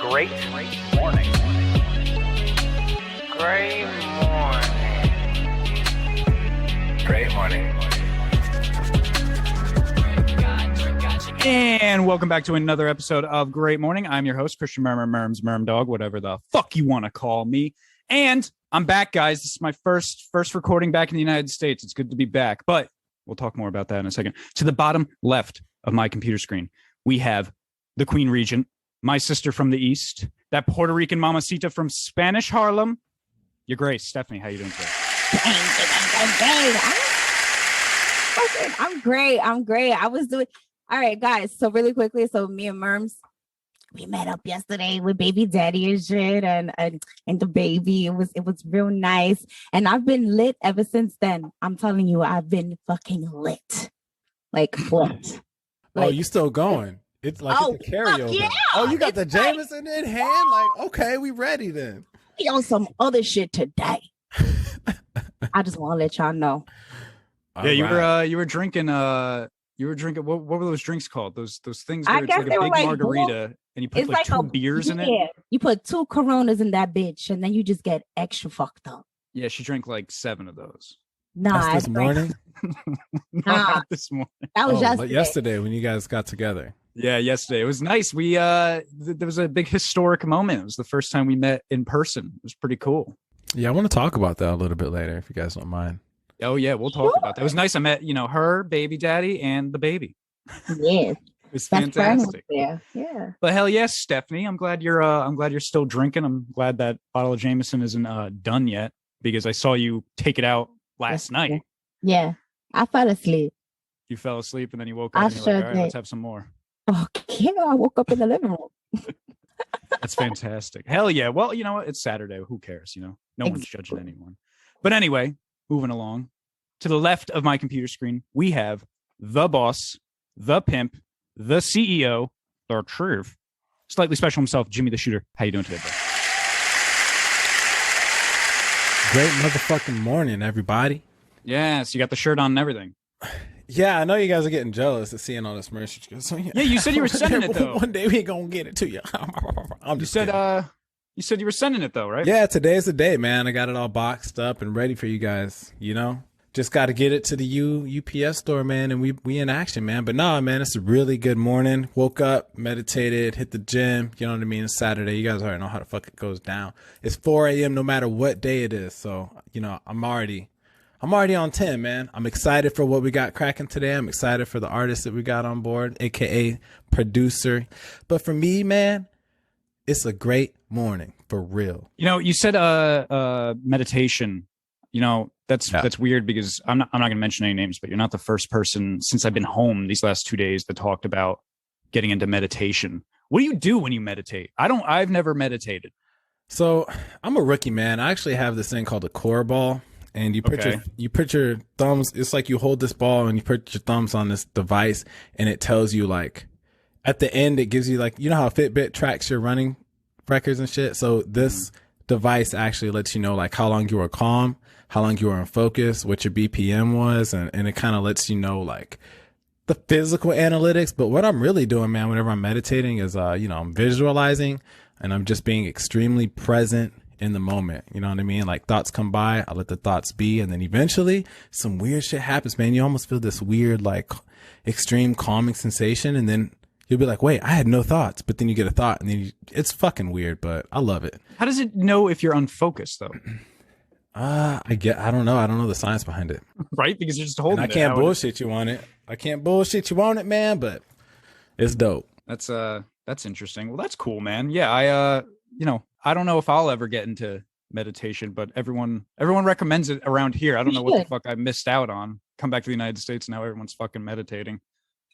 Great morning. Great morning. Great morning. And welcome back to another episode of Great Morning. I'm your host, Christian Murms, Murm Dog, whatever the fuck you want to call me. And I'm back, guys. This is my first recording back in the United States. It's good to be back, but we'll talk more about that in a second. To the bottom left of my computer screen, we have the Queen Regent, my sister from the East, that Puerto Rican mamacita from Spanish Harlem, Your Grace. Stephanie, how you doing today? I'm great. I was doing... All right, guys. So really quickly, so me and Murms, we met up yesterday with baby daddy and shit, and the baby. It was real nice, and I've been lit ever since then. I'm telling you, I've been fucking lit, like what? Oh, you still going? It's like it's a carryover. Yeah, oh, you got the Jameson in hand? Like, okay, we ready then. We on some other shit today. I just want to let y'all know. Yeah, you were drinking. You were drinking. What were those drinks called? Those things where it's like a big margarita, and you put like two beers in it. Yeah, you put 2 Coronas in that bitch, and then you just get extra fucked up. Yeah, she drank like 7 of those. Nah, that's this morning. Not this morning. That was yesterday when you guys got together. Yeah, yesterday. It was nice. We there was a big historic moment. It was the first time we met in person. It was pretty cool. Yeah, I want to talk about that a little bit later, if you guys don't mind. Oh yeah, we'll talk about that. It was nice. I met, her, baby daddy, and the baby. Yes. It was fantastic. Yeah. But hell yes, Stephanie. I'm glad you're still drinking. I'm glad that bottle of Jameson isn't done yet, because I saw you take it out last night. Yeah. I fell asleep. You fell asleep and then you woke up and you're like, all right, let's have some more. Okay, I woke up in the living room. That's fantastic. Hell yeah. Well, you know what? It's Saturday. Who cares? No one's judging anyone. But anyway, moving along. To the left of my computer screen, we have the boss, the pimp, the CEO, the truth, slightly special himself, Jimmy the Shooter. How you doing today, bro? Great motherfucking morning, everybody. Yeah, so you got the shirt on and everything. Yeah, I know you guys are getting jealous of seeing all this merch. So, yeah, you said you were sending it, though. One day we gonna get it to you. You said you were sending it, though, right? Yeah, today's the day, man. I got it all boxed up and ready for you guys, Just got to get it to the UPS store, man, and we in action, man. But nah, man, it's a really good morning. Woke up, meditated, hit the gym. You know what I mean? It's Saturday. You guys already know how the fuck it goes down. It's 4 a.m. no matter what day it is. So, I'm already on 10, man. I'm excited for what we got cracking today. I'm excited for the artist that we got on board, aka producer. But for me, man, it's a great morning for real. You said meditation. That's weird, because I'm not going to mention any names, but you're not the first person since I've been home these last 2 days that talked about getting into meditation. What do you do when you meditate? I've never meditated. So I'm a rookie, man. I actually have this thing called a core ball, and you put your thumbs. It's like you hold this ball and you put your thumbs on this device, and it tells you, like, at the end, it gives you, like, how Fitbit tracks your running records and shit. So this device actually lets you know, like, how long you were calm, how long you were in focus, what your BPM was, and it kind of lets you know, like, the physical analytics. But what I'm really doing, man, whenever I'm meditating is, I'm visualizing, and I'm just being extremely present in the moment. You know what I mean? Like, thoughts come by, I let the thoughts be, and then eventually some weird shit happens, man. You almost feel this weird, like, extreme calming sensation, and then you'll be like, wait, I had no thoughts. But then you get a thought, and then it's fucking weird, but I love it. How does it know if you're unfocused, though? I don't know. I don't know the science behind it. Right? Because you're just holding it. I can't bullshit you on it. Man, but it's dope. That's interesting. Well, that's cool, man. Yeah, I don't know if I'll ever get into meditation, but everyone recommends it around here. I don't know what the fuck I missed out on. Come back to the United States, now everyone's fucking meditating.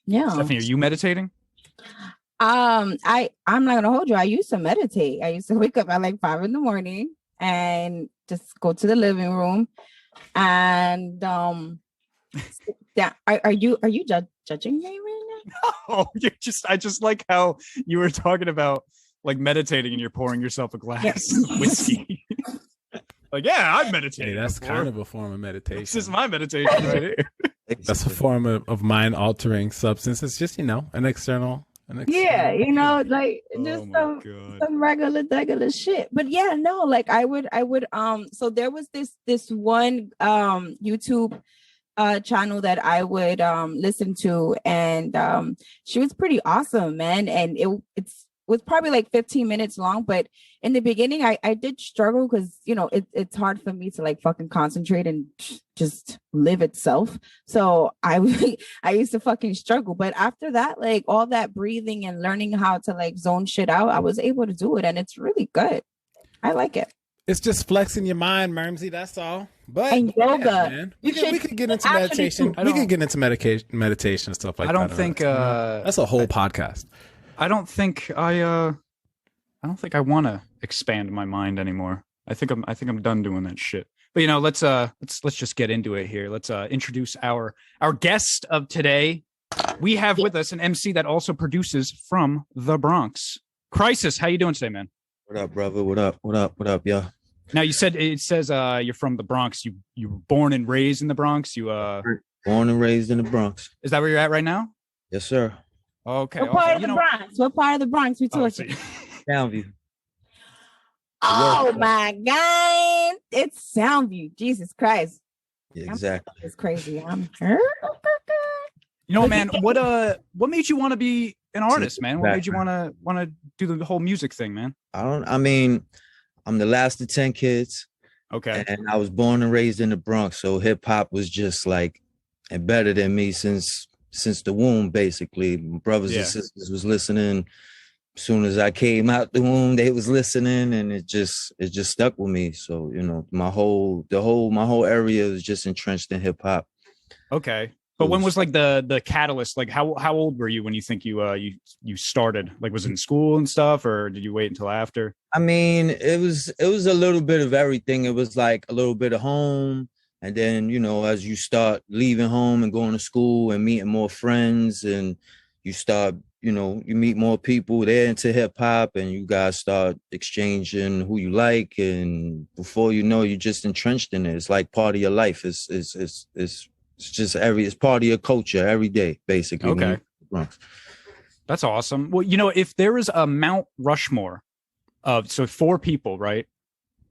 Yeah. Stephanie, are you meditating? I'm not gonna hold you. I used to meditate. I used to wake up at like 5 a.m. and just go to the living room and yeah. Are you judging me right now? No, I just like how you were talking about, like, meditating and you're pouring yourself a glass of whiskey. Like, yeah, I'm meditating. Hey, that's kind of a form of meditation. This is my meditation right here. That's a form of mind altering substance. It's just, an external Yeah, you know, like just Oh my God. some regular shit. But yeah, no, like I would so there was this one YouTube channel that I would listen to, and she was pretty awesome, man. And it was probably like 15 minutes long, but in the beginning I did struggle because you know it's hard for me to like fucking concentrate and just live itself. So I used to fucking struggle. But after that, like all that breathing and learning how to like zone shit out, I was able to do it, and it's really good. I like it. It's just flexing your mind, Murmsy. That's all. But And yoga. man. We could get into meditation. We could get into meditation and stuff like that. I don't think that's a whole podcast. I don't think I want to expand my mind anymore. I think I'm done doing that shit. But you know, let's just get into it here. Let's introduce our guest of today. We have with us an MC that also produces from the Bronx. Crisis, how you doing today, man? What up, brother? What up, y'all? Now it says you're from the Bronx. You were born and raised in the Bronx. You Born and raised in the Bronx. Is that where you're at right now? Yes, sir. Okay. What part of the Bronx? What part of the Bronx we talking? Soundview. Oh my God. It's Soundview. Jesus Christ. Yeah, exactly. It's crazy. You know, man, what made you want to be an artist, man? What made you want to do the whole music thing, man? I mean, I'm the last of 10 kids. Okay. And I was born and raised in the Bronx. So hip hop was just like embedded in me since the womb, basically. My brothers and sisters was listening. As soon as I came out the womb, they was listening, and it just stuck with me. So, you know, my whole area is just entrenched in hip hop. Okay. But when was like the catalyst? Like how old were you when you think you started? Like, was it in school and stuff, or did you wait until after? I mean, it was a little bit of everything. It was like a little bit of home, and then, you know, as you start leaving home and going to school and meeting more friends, and you start, you know, you meet more people, they're into hip hop, and you guys start exchanging who you like, and before you know, you're just entrenched in it. It's like part of your life. It's just it's part of your culture every day, basically. Okay. That's awesome. Well, you know, if there was a Mount Rushmore of, so 4 people, right,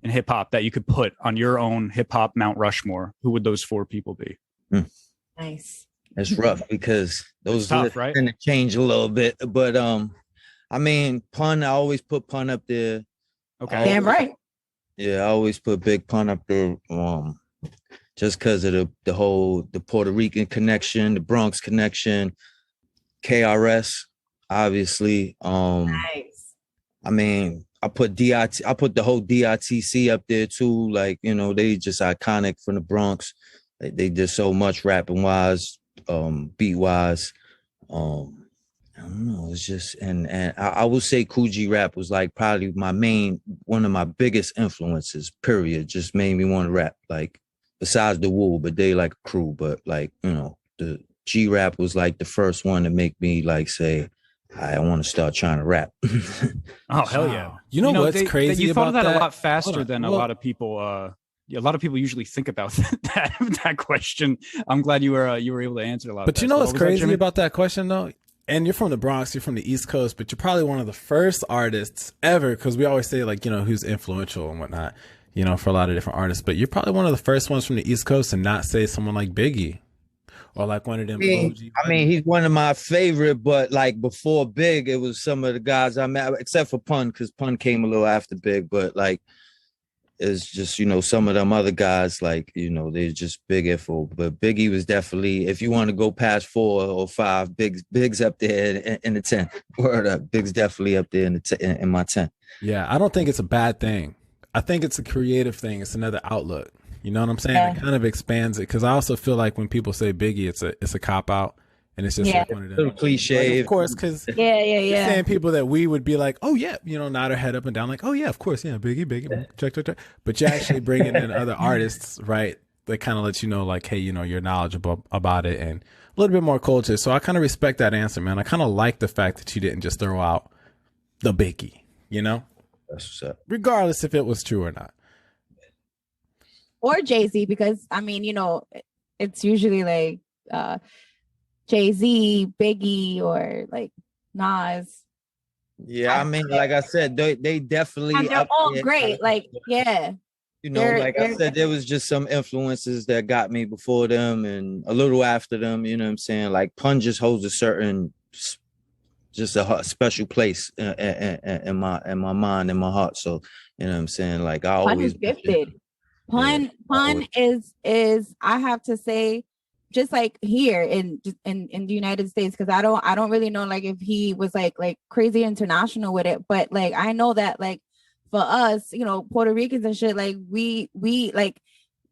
in hip hop that you could put on your own hip hop Mount Rushmore, who would those 4 people be? Nice. It's rough because those tough, right? tend to change a little bit. But I mean, Pun, I always put Pun up there. Okay. Damn right. Yeah, I always put Big Pun up there. Just because of the Puerto Rican connection, the Bronx connection, KRS, obviously. Nice. I mean, I put the whole DITC up there too. Like, you know, they just iconic from the Bronx. They did so much rapping wise, beat wise. I don't know. It's just, and I would say Coogee Rap was like probably one of my biggest influences, period. Just made me want to rap, like, besides the Wu, but they like a crew. But like, you know, the G Rap was like the first one to make me like say, I want to start trying to rap. Oh, hell yeah. You know what's crazy you thought about that that? a lot faster than a lot of people. A lot of people usually think about that question. I'm glad you were able to answer a lot. But you know what's crazy about that question though? And you're from the Bronx, you're from the East Coast, but you're probably one of the first artists ever, because we always say like, you know, who's influential and whatnot, you know, for a lot of different artists. But you're probably one of the first ones from the East Coast and not say someone like Biggie or like one of them. I mean, he's one of my favorite, but like before Big, it was some of the guys I met, except for Pun, because Pun came a little after Big. But like, it's just, you know, some of them other guys, like, you know, they're just big info. But Biggie was definitely, if you want to go past 4 or 5, Big's up there in the 10. Word up, Big's definitely up there in my 10. Yeah, I don't think it's a bad thing. I think it's a creative thing. It's another outlook. You know what I'm saying? Yeah. It kind of expands it, because I also feel like when people say Biggie, it's a cop out, and it's just like one of them little cliche, like, of course, because Yeah. saying people that we would be like, oh yeah, you know, nod our head up and down, like, oh yeah, of course, yeah, Biggie, check. But you're actually bringing in other artists, right? That kind of let you know, like, hey, you know, you're knowledgeable about it and a little bit more culture. So I kind of respect that answer, man. I kind of like the fact that you didn't just throw out the Biggie, you know, That's what's up. regardless if it was true or not. Or Jay-Z, because I mean, you know, it's usually like Jay-Z, Biggie, or like Nas. Yeah, I mean, like I said, they definitely And they're up all there. great. Like, yeah. You know, like I said, there was just some influences that got me before them and a little after them. You know what I'm saying? Like Pun just holds a certain, just a special place in my mind, in my heart. So you know what I'm saying? Like I Pun always is gifted. Pun is I have to say, just like here in the United States, because I don't really know like if he was like crazy international with it, but like I know that like for us, you know, Puerto Ricans and shit, like we like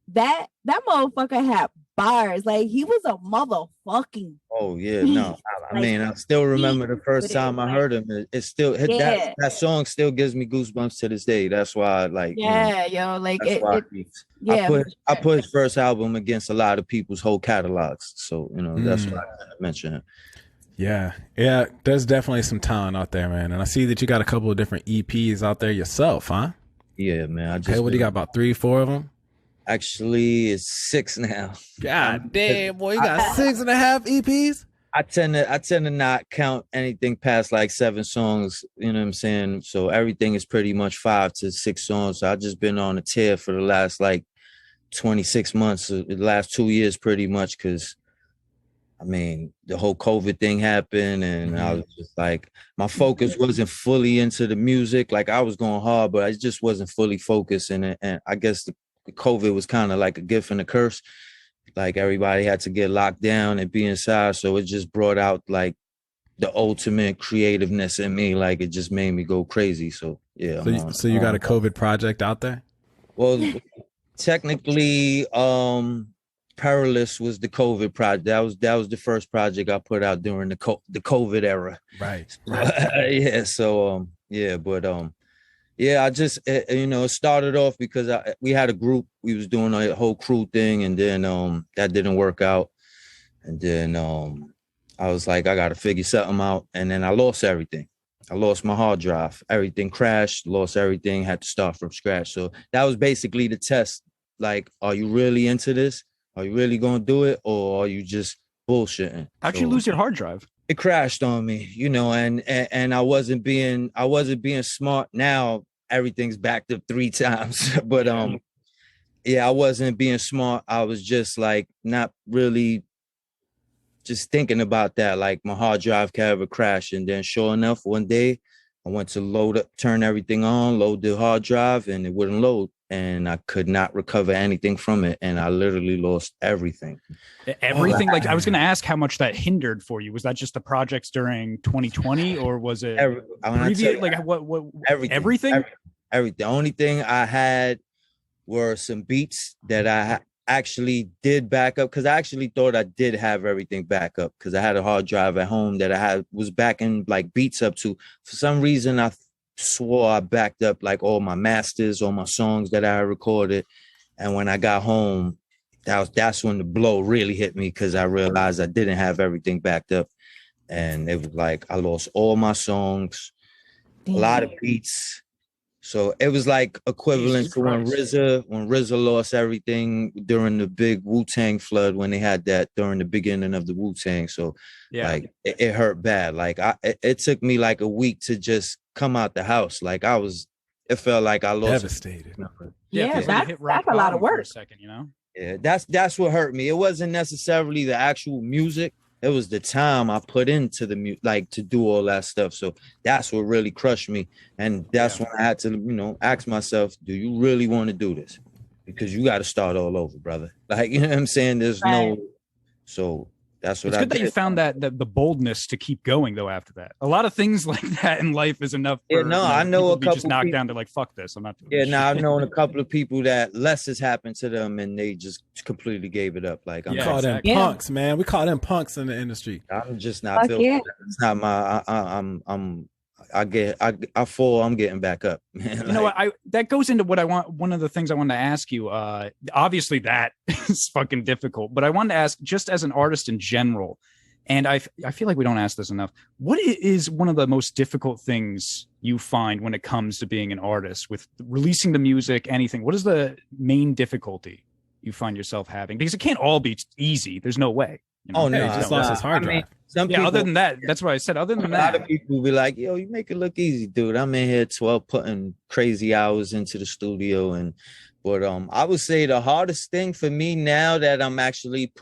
that motherfucker had bars. Like he was a motherfucking Oh yeah, no. I mean, I still remember the first time I heard him. It still that song still gives me goosebumps to this day. That's why, like, yo, like I put his first album against a lot of people's whole catalogs. So that's why I mentioned him. Yeah, there's definitely some talent out there, man. And I see that you got a couple of different EPs out there yourself, huh? Yeah, man. What do you got? About 3-4 of them? Actually, it's 6 now. God damn, boy, you got 6.5 EPs. I tend to not count anything past like 7 songs. You know what I'm saying? So everything is pretty much 5 to 6 songs. So I've just been on a tear for the last like 26 months, the last 2 years, pretty much, because I mean, the whole COVID thing happened, and I was just like, my focus wasn't fully into the music. Like I was going hard, but I just wasn't fully focused. And I guess the COVID was kind of like a gift and a curse. Like everybody had to get locked down and be inside. So it just brought out like the ultimate creativeness in me. Like it just made me go crazy. So yeah. So you got a COVID project out there? Well, technically, Perilous was the COVID project. That was the first project I put out during the COVID era. Right. Yeah. So yeah, I just it started off because we had a group. We was doing a whole crew thing, and then that didn't work out. And then I was like, I got to figure something out. And then I lost everything. I lost my hard drive. Everything crashed. Lost everything. Had to start from scratch. So that was basically the test. Like, are you really into this? Are you really gonna do it, or are you just bullshitting? How'd you lose your hard drive? It crashed on me, and I wasn't being smart. Now everything's backed up 3 times, but I wasn't being smart. I was just like not really just thinking about that. Like my hard drive could ever crash, and then sure enough, one day I went to turn everything on, load the hard drive, and it wouldn't load. And I could not recover anything from it. And I literally lost everything. Everything? Like I was going to ask how much that hindered for you. Was that just the projects during 2020 or was it previous? Like what everything? Everything. The only thing I had were some beats that I actually did back up, because I actually thought I did have everything back up, because I had a hard drive at home that I was backing like beats up to. For some reason, I swore I backed up like all my masters, all my songs that I recorded. And when I got home, that's when the blow really hit me, because I realized I didn't have everything backed up. And it was like I lost all my songs, a lot of beats. So it was like equivalent to when RZA lost everything during the big Wu-Tang flood, when they had that during the beginning of the Wu-Tang. So like it hurt bad. Like it took me like a week to just come out the house. Like it felt like I lost. Devastated. Yeah, that's a lot of work. For a second, Yeah, that's what hurt me. It wasn't necessarily the actual music. It was the time I put into the like to do all that stuff. So that's what really crushed me. And that's when I had to, ask myself, do you really want to do this? Because you got to start all over, brother. Like, you know what I'm saying? There's so that's what it's good that you found that the boldness to keep going though after that. A lot of things like that in life is enough for I know a couple just knocked down to like, fuck this, I'm not doing this. I've known a couple of people that less has happened to them and they just completely gave it up. Like we call them punks, man. We call them punks in the industry. I'm just not feeling it's not my I fall, I'm getting back up. You know what? That goes into what I want. One of the things I wanted to ask you. Obviously, that is fucking difficult. But I wanted to ask, just as an artist in general, and I feel like we don't ask this enough. What is one of the most difficult things you find when it comes to being an artist, with releasing the music, anything? What is the main difficulty you find yourself having? Because it can't all be easy. There's no way. You know? Oh, Yeah, no, he just nah, lost his hard I mean, drive. some Yeah. people, Other than that, that's what I said. Other than a lot that, of people be like, yo, you make it look easy, dude. I'm in here 12 putting crazy hours into the studio. But I would say the hardest thing for me now that I'm actually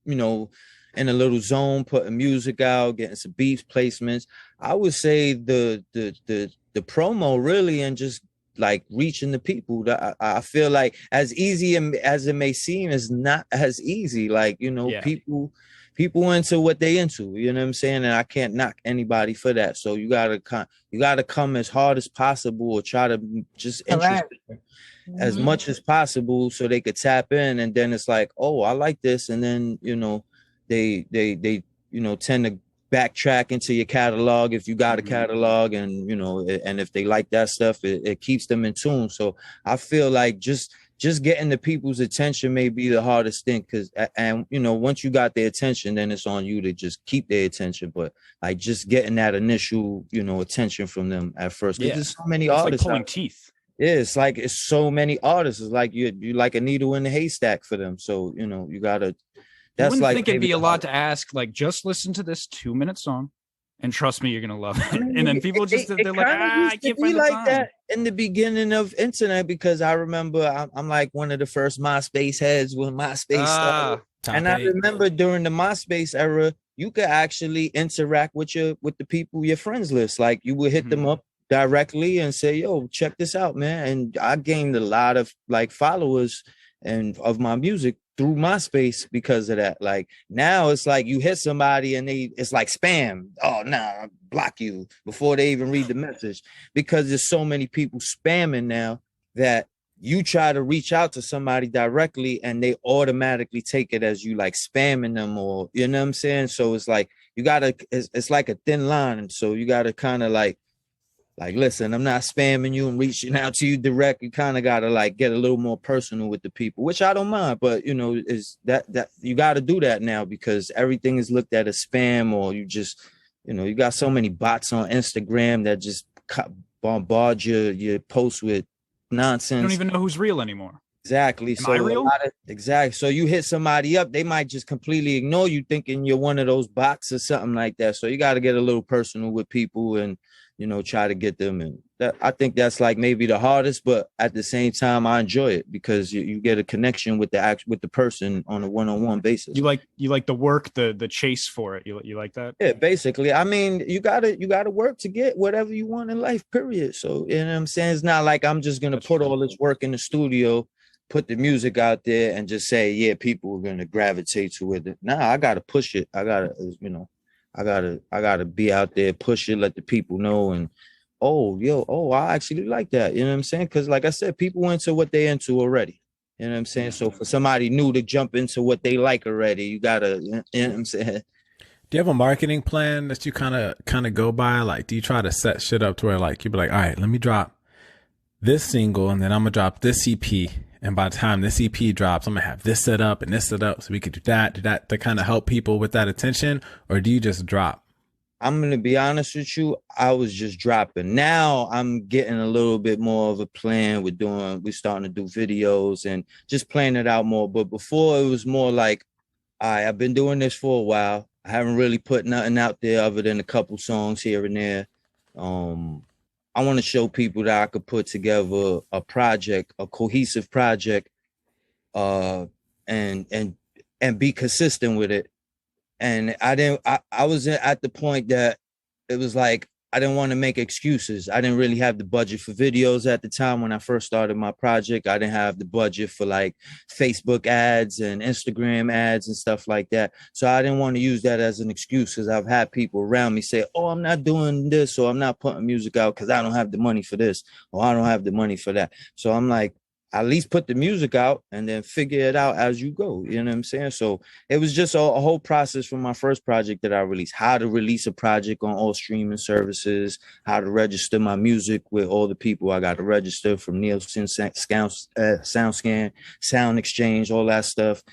you know, in a little zone, putting music out, getting some beats placements, I would say the promo really, and just like reaching the people. That I feel like as easy as it may seem, is not as easy. Like, you know, Yeah. people into what they into, you know what I'm saying? And I can't knock anybody for that. So you gotta come as hard as possible, or try to just interest Correct. them as Mhm. much as possible so they could tap in. And then it's like, oh, I like this. And then, you know, they you know, tend to backtrack into your catalog if you got a catalog, and you know, and if they like that stuff, it keeps them in tune. So I feel like just getting the people's attention may be the hardest thing, because and you know, once you got their attention, then it's on you to just keep their attention. But like just getting that initial, you know, attention from them at first, because there's so many it's like artists pulling out. teeth. Yeah, it's so many artists. It's like you like a needle in the haystack for them. So you know, you gotta. You That's wouldn't like think it'd maybe be a the lot hardest. to ask. Like, just listen to this 2-minute song, and trust me, you're gonna love it. I mean, And then people they're like, kinda I used to can't be find the like time. that in the beginning of internet, because I remember I'm like one of the first MySpace heads when MySpace started. Top And I 8. remember during the MySpace era, you could actually interact with the people, your friends list. Like you would hit them up directly and say, yo, check this out, man. And I gained a lot of like followers and of my music through MySpace because of that. Like now it's like you hit somebody and it's like spam. Oh no, I block you before they even read the message, because there's so many people spamming now that you try to reach out to somebody directly and they automatically take it as you like spamming them, or you know what I'm saying? So it's like it's like a thin line. And so you gotta kind of like, listen, I'm not spamming you and reaching out to you direct. You kind of got to like get a little more personal with the people, which I don't mind. But, you know, is that you got to do that now, because everything is looked at as spam, or you just, you know, you got so many bots on Instagram that just bombard your posts with nonsense. You don't even know who's real anymore. Exactly. Am I real? Exactly. So you hit somebody up, they might just completely ignore you, thinking you're one of those bots or something like that. So you got to get a little personal with people and, you know, try to get them. And I think that's like maybe the hardest, but at the same time, I enjoy it because you get a connection with the person on a one-on-one basis. You like the work, the chase for it. You like that? Yeah, basically. I mean, you gotta work to get whatever you want in life, period. So, you know what I'm saying? It's not like I'm just gonna put all this work in the studio, put the music out there and just say, yeah, people are gonna gravitate to it. Nah, I gotta push it. I gotta be out there, push it, let the people know, and I actually like that. You know what I'm saying? Because like I said, people into what they into already. You know what I'm saying? So for somebody new to jump into what they like already, you gotta, you know what I'm saying? Do you have a marketing plan that you kind of go by? Like, do you try to set shit up to where like you be like, all right, let me drop this single and then I'm gonna drop this EP, and by the time this EP drops, I'm gonna have this set up and this set up so we could do that to kind of help people with that attention? Or do you just drop? I'm gonna be honest with you, I was just dropping. Now I'm getting a little bit more of a plan. We're starting to do videos and just planning it out more. But before it was more like, all right, I've been doing this for a while. I haven't really put nothing out there other than a couple songs here and there. I want to show people that I could put together a project, a cohesive project, and be consistent with it. And I was at the point that it was like, I didn't want to make excuses. I didn't really have the budget for videos at the time when I first started my project. I didn't have the budget for like Facebook ads and Instagram ads and stuff like that. So I didn't want to use that as an excuse, because I've had people around me say, oh, I'm not doing this, or I'm not putting music out because I don't have the money for this, or I don't have the money for that. So I'm like, at least put the music out and then figure it out as you go. You know what I'm saying? So it was just a whole process from my first project that I released. How to release a project on all streaming services, how to register my music with all the people I got to register, from Nielsen, SoundScan, Sound Exchange, all that stuff,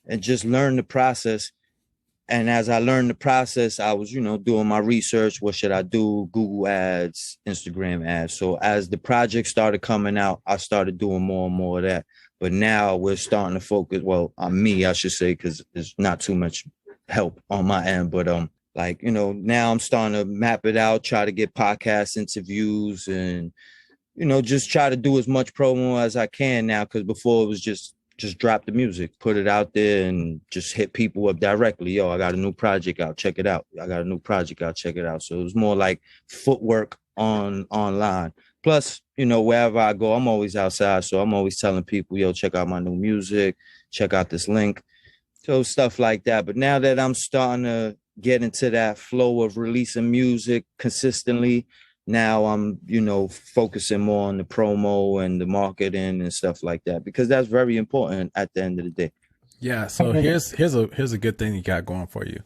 and just learn the process. And as I learned the process, I was, doing my research. What should I do? Google ads, Instagram ads. So as the project started coming out, I started doing more and more of that. But now we're starting to focus, well, on me, I should say, because there's not too much help on my end. But like, you know, now I'm starting to map it out, try to get podcast interviews, and you know, just try to do as much promo as I can now, because before it was just drop the music, put it out there, and just hit people up directly. Yo, I got a new project out, check it out. I got a new project out, check it out. So it was more like footwork online. Plus, you know, wherever I go, I'm always outside, so I'm always telling people, yo, check out my new music, check out this link. So stuff like that. But now that I'm starting to get into that flow of releasing music consistently, now I'm, you know, focusing more on the promo and the marketing and stuff like that, because that's very important at the end of the day. Yeah. So here's a good thing you got going for you.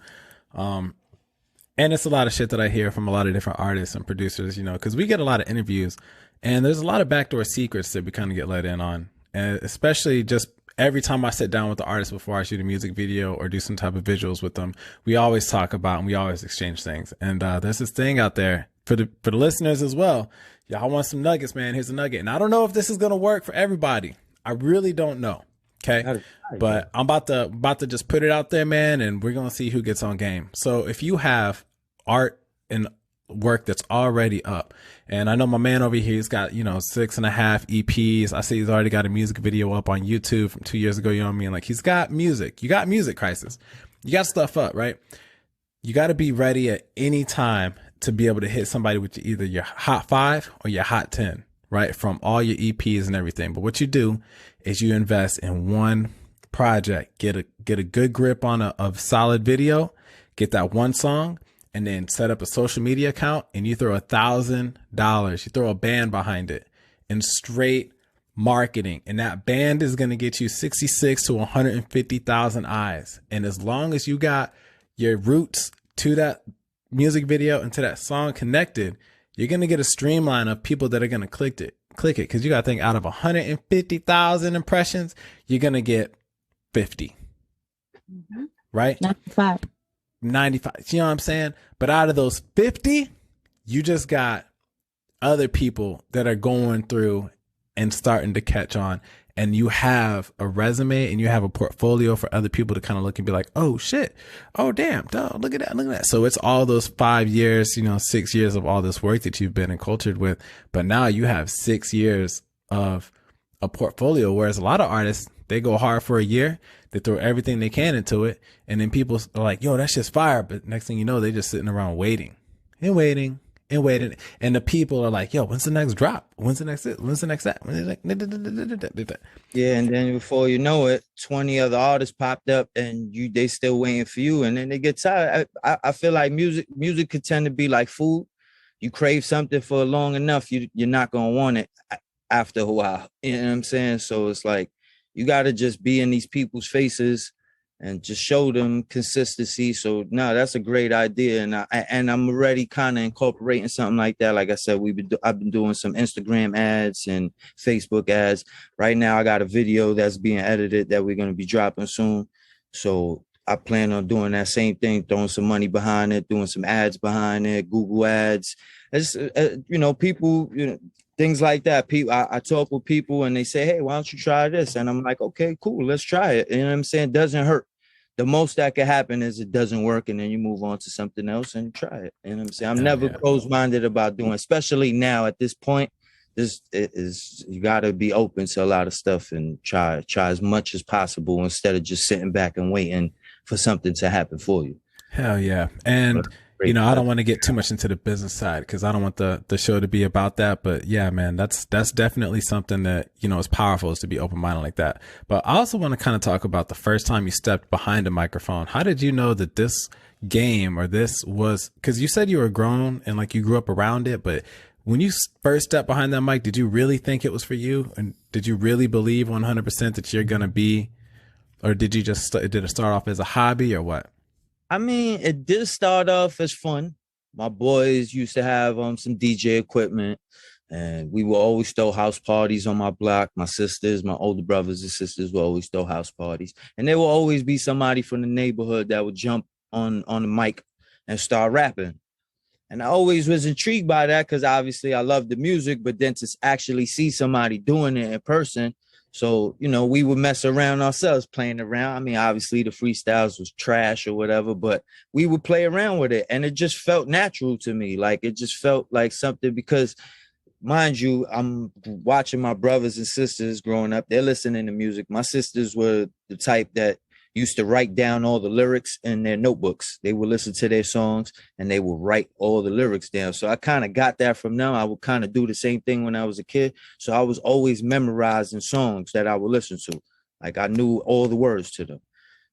And it's a lot of shit that I hear from a lot of different artists and producers, you know, because we get a lot of interviews and there's a lot of backdoor secrets that we kind of get let in on. And especially just every time I sit down with the artist before I shoot a music video or do some type of visuals with them, we always talk about and we always exchange things. And there's this thing out there for the listeners as well. Y'all want some nuggets, man. Here's a nugget. And I don't know if this is going to work for everybody. I really don't know. Okay. But I'm about to just put it out there, man. And we're going to see who gets on game. So if you have art and work that's already up, and I know my man over here, he's got, you know, 6.5 EPs. I see he's already got a music video up on YouTube from 2 years ago. You know what I mean? Like, he's got music. You got music, Crisis. You got stuff up, right? You got to be ready at any time to be able to hit somebody with either your hot 5 or your hot 10, right? From all your EPs and everything. But what you do is you invest in one project, get a good grip on a solid video, get that one song, and then set up a social media account, and you throw $1,000. You throw a band behind it in straight marketing, and that band is going to get you 66 to 150,000 eyes. And as long as you got your roots to that music video and to that song connected, you're going to get a streamline of people that are going to click it. Because you got to think, out of 150,000 impressions, you're going to get 50, right? 95. You know what I'm saying? But out of those 50, you just got other people that are going through and starting to catch on. And you have a resume and you have a portfolio for other people to kind of look and be like, oh shit. Oh damn. Dog, look at that. Look at that. So it's all those 5 years, you know, 6 years of all this work that you've been encultured with. But now you have 6 years of a portfolio. Whereas a lot of artists, they go hard for a year. They throw everything they can into it. And then people are like, yo, that's just fire. But next thing you know, they're just sitting around waiting. And the people are like, yo, when's the next drop? When's the next that? Yeah, and then before you know it, 20 other artists popped up and they still waiting for you. And then they get tired. I feel like music could tend to be like food. You crave something for long enough, you're not going to want it after a while. You know what I'm saying? So it's like, you got to just be in these people's faces and just show them consistency. So no, that's a great idea. And I'm already kind of incorporating something like that. Like I said, I've been doing some Instagram ads and Facebook ads. Right now I got a video that's being edited that we're going to be dropping soon. So I plan on doing that same thing, throwing some money behind it, doing some ads behind it, Google ads. It's, you know, people, you know, things like that. People, I talk with people and they say, hey, why don't you try this? And I'm like, okay, cool, let's try it. You know what I'm saying? It doesn't hurt. The most that could happen is it doesn't work, and then you move on to something else and try it. You know what I'm saying? I'm never closed-minded about doing, especially now at this point. This is, you got to be open to a lot of stuff and try as much as possible instead of just sitting back and waiting for something to happen for you. Hell yeah. And you know, I don't want to get too much into the business side because I don't want the show to be about that. But yeah, man, that's definitely something that, you know, is powerful, is to be open-minded like that. But I also want to kind of talk about the first time you stepped behind a microphone. How did you know that this game or this was, because you said you were grown and like you grew up around it, but when you first stepped behind that mic, did you really think it was for you? And did you really believe 100% that you're going to be, or did you just, did it start off as a hobby or what? I mean, it did start off as fun. My boys used to have some DJ equipment, and we would always throw house parties on my block. My sisters, my older brothers and sisters would always throw house parties. And there will always be somebody from the neighborhood that would jump on the mic and start rapping. And I always was intrigued by that because obviously I love the music, but then to actually see somebody doing it in person, So, you know, we would mess around ourselves playing around. I mean, obviously the freestyles was trash or whatever, but we would play around with it. And it just felt natural to me. Like it just felt like something because mind you, I'm watching my brothers and sisters growing up. They're listening to music. My sisters were the type that used to write down all the lyrics in their notebooks. They would listen to their songs and they would write all the lyrics down. So I kind of got that from them. I would kind of do the same thing when I was a kid. So I was always memorizing songs that I would listen to. Like I knew all the words to them.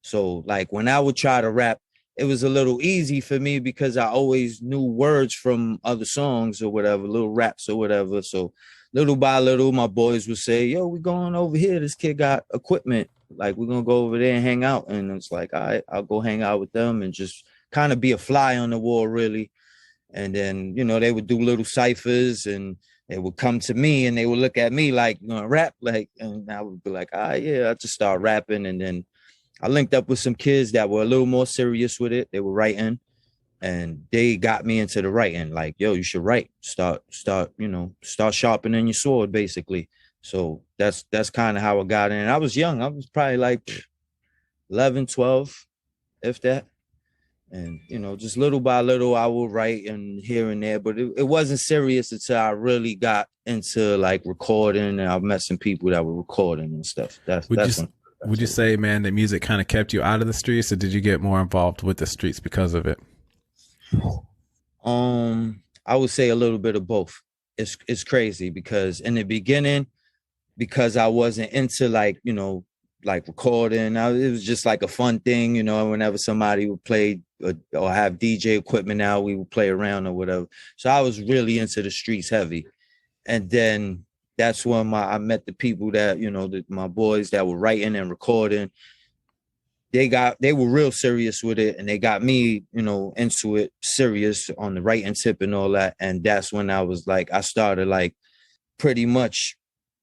So like when I would try to rap, it was a little easy for me because I always knew words from other songs or whatever, little raps or whatever. So little by little, my boys would say, yo, we going over here. This kid got equipment. Like, we're going to go over there and hang out. And it's like, all right, I'll go hang out with them and just kind of be a fly on the wall, really. And then, you know, they would do little ciphers and they would come to me and they would look at me like, you know, rap, like, and I would be like, all right, yeah, I'll just start rapping. And then I linked up with some kids that were a little more serious with it. They were writing and they got me into the writing. Like, yo, you should write, start, you know, start sharpening your sword, basically. So that's kind of how I got in. I was young. I was probably like 11, 12, if that. And, you know, just little by little, I would write and here and there. But it wasn't serious until I really got into, like, recording. And I met some people that were recording and stuff. Would you say, man, that music kind of kept you out of the streets, or did you get more involved with the streets because of it? I would say a little bit of both. It's crazy because in the beginning, because I wasn't into like, you know, like recording, it was just like a fun thing, you know, whenever somebody would play or have DJ equipment now, we would play around or whatever. So I was really into the streets heavy. And then that's when I met the people that, you know, my boys that were writing and recording. They were real serious with it and they got me, you know, into it serious on the writing tip and all that. And that's when I was like, I started like pretty much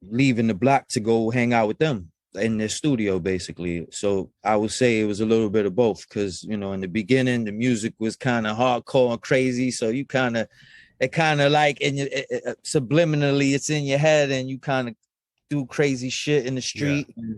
leaving the block to go hang out with them in their studio, basically. So I would say it was a little bit of both because, you know, in the beginning, the music was kind of hardcore and crazy. So it kind of like subliminally, it's in your head and you kind of do crazy shit in the street. Yeah.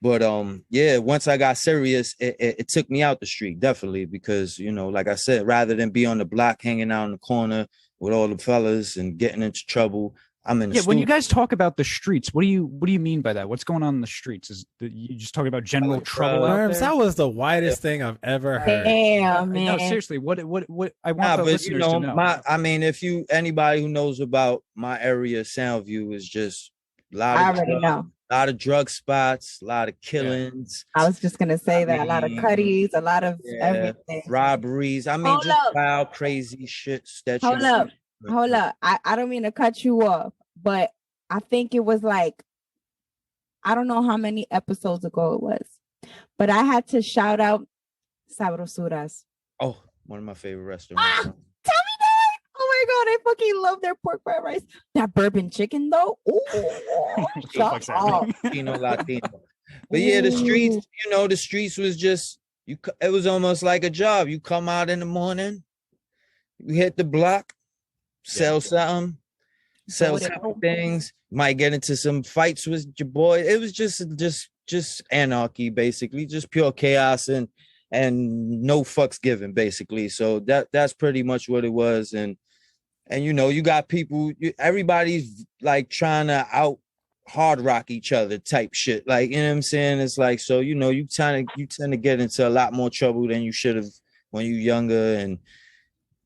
But yeah, once I got serious, it took me out the street, definitely, because, you know, like I said, rather than be on the block hanging out in the corner with all the fellas and getting into trouble, I'm in the studio. When you guys talk about the streets, what do you mean by that? What's going on in the streets? Is you just talking about general trouble out there? That was the widest thing I've ever heard. Damn, man. No, seriously, what I want the listeners to know. I mean, if anybody who knows about my area, Soundview, is just a lot of drug spots, a lot of killings. I was just gonna say that. A lot of cutties, a lot of everything. Robberies. I mean, just wild, crazy shit. Hold up. I don't mean to cut you off, but I think it was like, I don't know how many episodes ago it was, but I had to shout out Sabrosuras. Oh, one of my favorite restaurants. Tell me that. Oh my God, I fucking love their pork fried rice. That bourbon chicken though. Ooh, shut up. Latino. But yeah, the streets, you know, the streets was just, it was almost like a job. You come out in the morning, you hit the block, sell something, sell some things, might get into some fights with your boy. It was just anarchy, basically, just pure chaos and no fucks given, basically. So that's pretty much what it was. And you know, you got people, everybody's like trying to out hard rock each other type shit. Like, you know what I'm saying? It's like, so, you know, you tend to get into a lot more trouble than you should have when you're younger.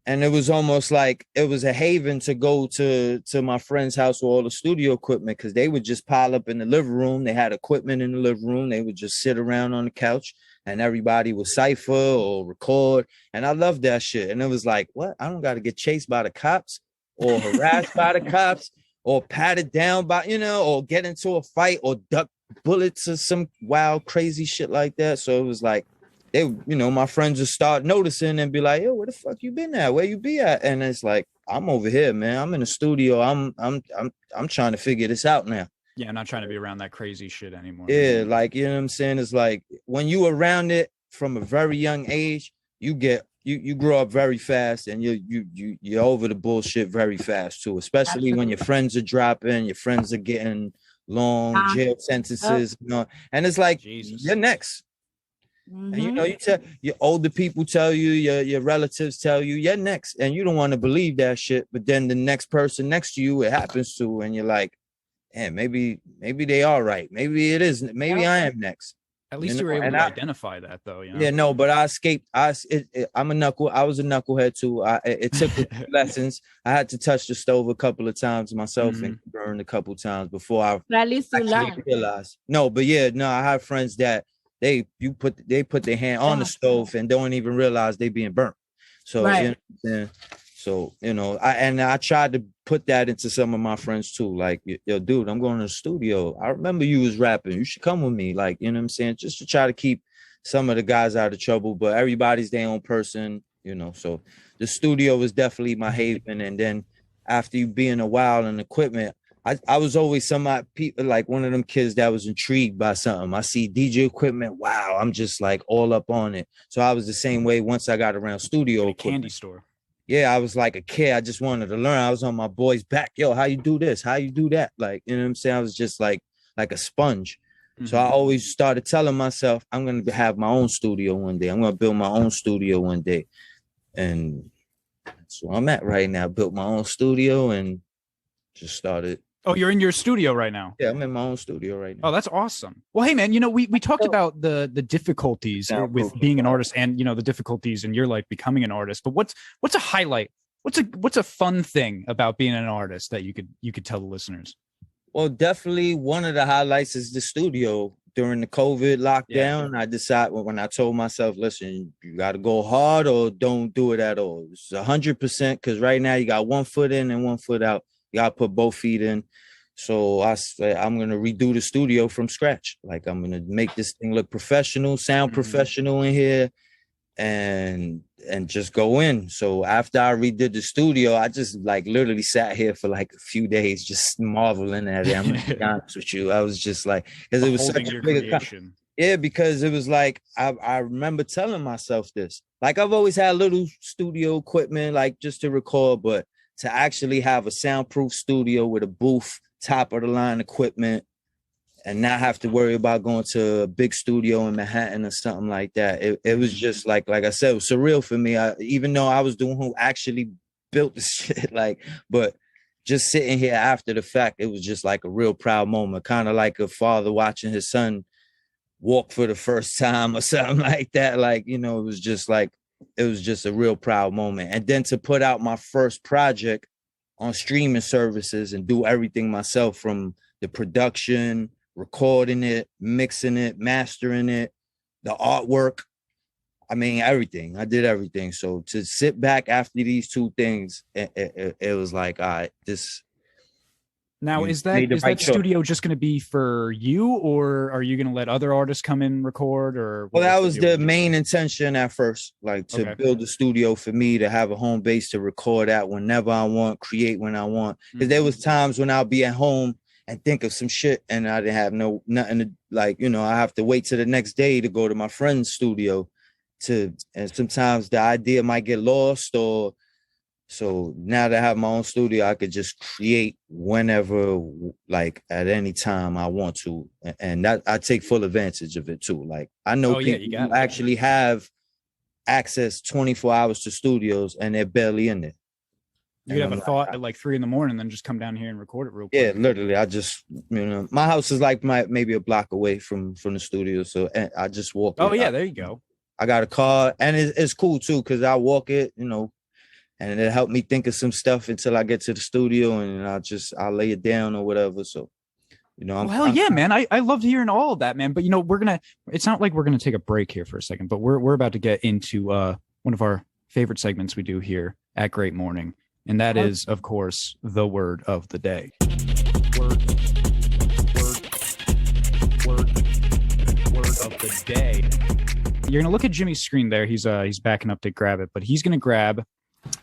And it was almost like it was a haven to go to my friend's house with all the studio equipment, because they would just pile up in the living room. They had equipment in the living room. They would just sit around on the couch and everybody would cipher or record. And I loved that shit. And it was like, what? I don't got to get chased by the cops or harassed by the cops or patted down by, you know, or get into a fight or duck bullets or some wild, crazy shit like that. So it was like, they, you know, my friends would start noticing and be like, yo, where the fuck you been at? Where you be at? And it's like, I'm over here, man. I'm in the studio. I'm trying to figure this out now. Yeah, I'm not trying to be around that crazy shit anymore. Yeah, like, you know what I'm saying? It's like when you around it from a very young age, you grow up very fast and you're over the bullshit very fast too, especially when your friends are dropping, your friends are getting long jail sentences. You know, and it's like Jesus. you're next. Mhm. And you know, you tell your older people tell you, your relatives tell you, you're next, and you don't want to believe that shit. But then the next person next to you, it happens to, and you're like, "Man, maybe they are right. Maybe it is. Maybe I am next." At least you were able to identify that, though. You know? Yeah, no, but I escaped. I was a knucklehead too. It took lessons. I had to touch the stove a couple of times myself and burn a couple of times before I But at least you actually learn. realized. No, but yeah, no, I have friends that they put their hand on the stove and don't even realize they being burnt. So Right. you know what I'm saying? So, you know, I tried to put that into some of my friends too. Like, yo, dude, I'm going to the studio. I remember you was rapping. You should come with me. Like, you know what I'm saying? Just to try to keep some of the guys out of trouble, but everybody's their own person, you know. So the studio was definitely my haven. And then after you being a while in equipment, I was always people like one of them kids that was intrigued by something. I see DJ equipment. Wow, I'm just like all up on it. So I was the same way once I got around studio Like a candy equipment. store. Yeah, I was like a kid. I just wanted to learn. I was on my boy's back. Yo, how you do this? How you do that? Like, you know what I'm saying? I was just like a sponge. So I always started telling myself, I'm going to have my own studio one day. I'm going to build my own studio one day. And that's where I'm at right now. Built my own studio and just started. Oh, you're in your studio right now. Yeah, I'm in my own studio right now. Oh, that's awesome. Well, hey, man, you know, we talked about the difficulties with being an artist and, you know, the difficulties in your life becoming an artist. But what's a highlight? What's a fun thing about being an artist that you could tell the listeners? Well, definitely one of the highlights is the studio. During the COVID lockdown, I decided when I told myself, listen, you got to go hard or don't do it at all. It's 100% because right now you got 1 foot in and 1 foot out. You got to put both feet in. So I'm going to redo the studio from scratch. Like I'm going to make this thing look professional, sound professional in here and just go in. So after I redid the studio, I just like literally sat here for like a few days, just marveling at it. I'm going to be honest with you. I was just like, because it was such a big creation. Yeah, because it was like, I remember telling myself this, like I've always had little studio equipment, like just to record, but to actually have a soundproof studio with a booth, top of the line equipment, and not have to worry about going to a big studio in Manhattan or something like that. It was just like I said, it was surreal for me. Even though I was the one who actually built the shit, but just sitting here after the fact, it was just like a real proud moment, kind of like a father watching his son walk for the first time or something like that. Like, you know, it was just a real proud moment. And then to put out my first project on streaming services and do everything myself, from the production, recording it, mixing it, mastering it, the artwork. I mean, everything. I did everything. So to sit back after these two things, it was like, all right, this. Now, is that studio just going to be for you, or are you going to let other artists come in and record? Or well, that was the main intention at first, like to build a studio for me to have a home base to record at whenever I want, create when I want. Because there was times when I'll be at home and think of some shit, and I didn't have nothing to, like, you know, I have to wait till the next day to go to my friend's studio and sometimes the idea might get lost or. So now that I have my own studio, I could just create whenever, like at any time I want to. And that I take full advantage of it too. Like I know people who actually have access 24 hours to studios and they're barely in there. You'd have a thought at like 3 a.m, and then just come down here and record it real quick. Yeah, literally. I just, you know, my house is like maybe a block away from the studio. So I just walk. Oh, yeah, there you go. I got a car and it's cool too, because I walk it, you know. And it helped me think of some stuff until I get to the studio, and I'll lay it down or whatever. So, you know, man. I loved hearing all of that, man. But you know, it's not like we're gonna take a break here for a second, but we're about to get into one of our favorite segments we do here at Great Morning, and that is, of course, the word of the day. Word of the day. You're gonna look at Jimmy's screen there. He's backing up to grab it, but he's gonna grab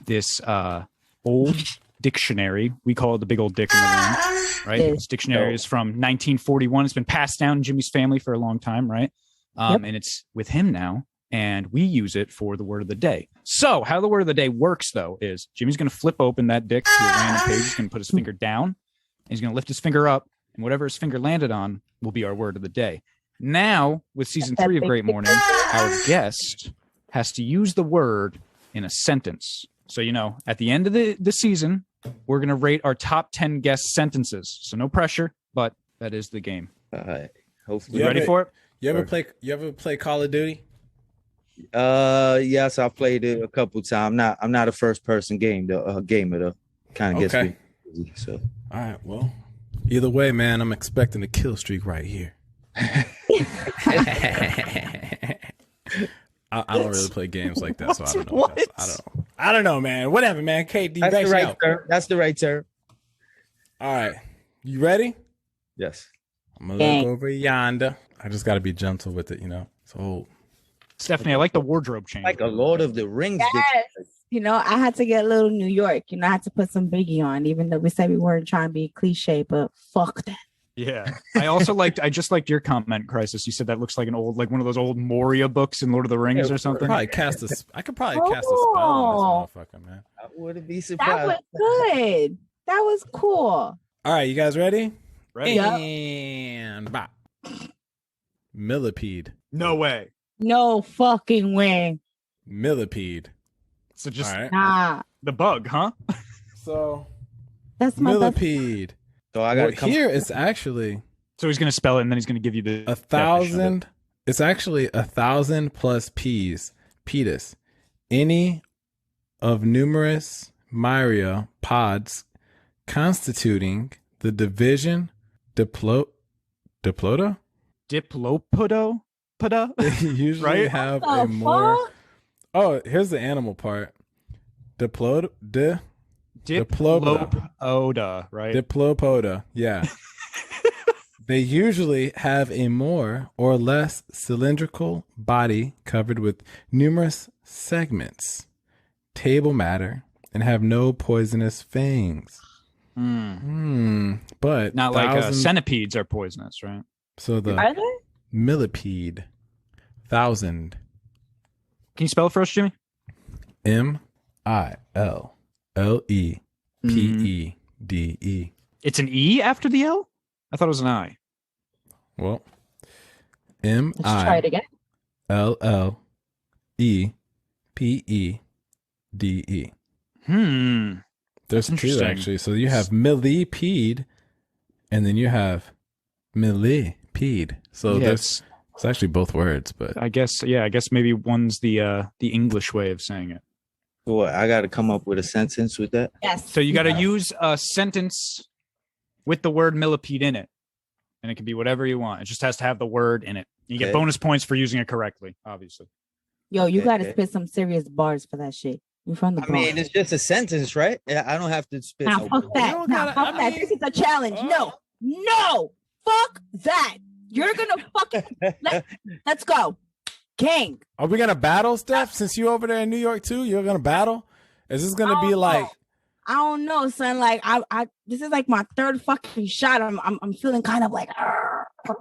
this old dictionary. We call it the big old dick in the room, right? This dictionary is from 1941. It's been passed down in Jimmy's family for a long time, right? And it's with him now, and we use it for the word of the day. So how the word of the day works, though, is Jimmy's going to flip open that dick to a random page. He's going to put his finger down, and he's going to lift his finger up, and And whatever his finger landed on will be our word of the day. Now, with season 3 of Great Morning, our guest has to use the word in a sentence. So, at the end of the season, we're going to rate our top 10 guest sentences. So no pressure, but that is the game. All right. Hopefully. You ready for it? You ever play Call of Duty? Yes, I've played it a couple times. I'm not a first person gamer though. Kind of gets me busy, so. All right, well, either way, man, I'm expecting a kill streak right here. I don't really play games like that, so I don't know. I don't know, man. Whatever, man. KD, That's the right term. That's the right term. All right, you ready? Yes. I'm gonna look over yonder. I just got to be gentle with it, So, Stephanie, I like the wardrobe change. Like a Lord of the Rings. Yes. I had to get a little New York. I had to put some Biggie on, even though we said we weren't trying to be cliche, but fuck that. Yeah. I just liked your comment, Crisis. You said that looks like one of those old Moria books in Lord of the Rings or something. I could probably cast a spell on this motherfucker, man. I wouldn't be surprised. That was good. That was cool. All right, you guys ready? Ready? Yep. And bop. Millipede. No way. No fucking way. Millipede. So just All right. Nah. the bug, huh? So That's my best. millipede. So I got Here it's actually So he's going to spell it and then he's going to give you the 1,000. It's actually 1,000 plus P's. Petus. Any of numerous myria pods constituting the division Diploda? Diplopodo? Usually Right? have What a the more. fuck? Oh, here's the animal part. Diploda, Diplopoda, right? Diplopoda, yeah. They usually have a more or less cylindrical body covered with numerous segments, table matter, and have no poisonous fangs. But Not like centipedes are poisonous, right? So the Are they? millipede, 1,000. Can you spell it for us, Jimmy? MILLEPEDE. It's an E after the L? I thought it was an I. Well, Let's try it again. MILLEPEDE. There's two interesting. actually. So you have millipede, and then you have millipede. So Yes. it's actually both words, but I guess maybe one's the English way of saying it. What, I got to come up with a sentence with that. Yes. So you got to use a sentence with the word millipede in it. And it can be whatever you want. It just has to have the word in it. You get Okay. bonus points for using it correctly, obviously. Yo, you got to Okay. spit some serious bars for that shit. You from the I Bronx. mean, it's just a sentence, right? Yeah, I don't have to spit. Nah, no fuck words. that. don't Nah, gotta- fuck I that. mean- This is a challenge. No, fuck that. You're gonna fucking let's go, King. are we gonna battle, Steph? Since you over there in New York too, you're gonna battle. Is this gonna be like? I don't know, son. Like I this is like my third fucking shot. I'm feeling kind of like. I don't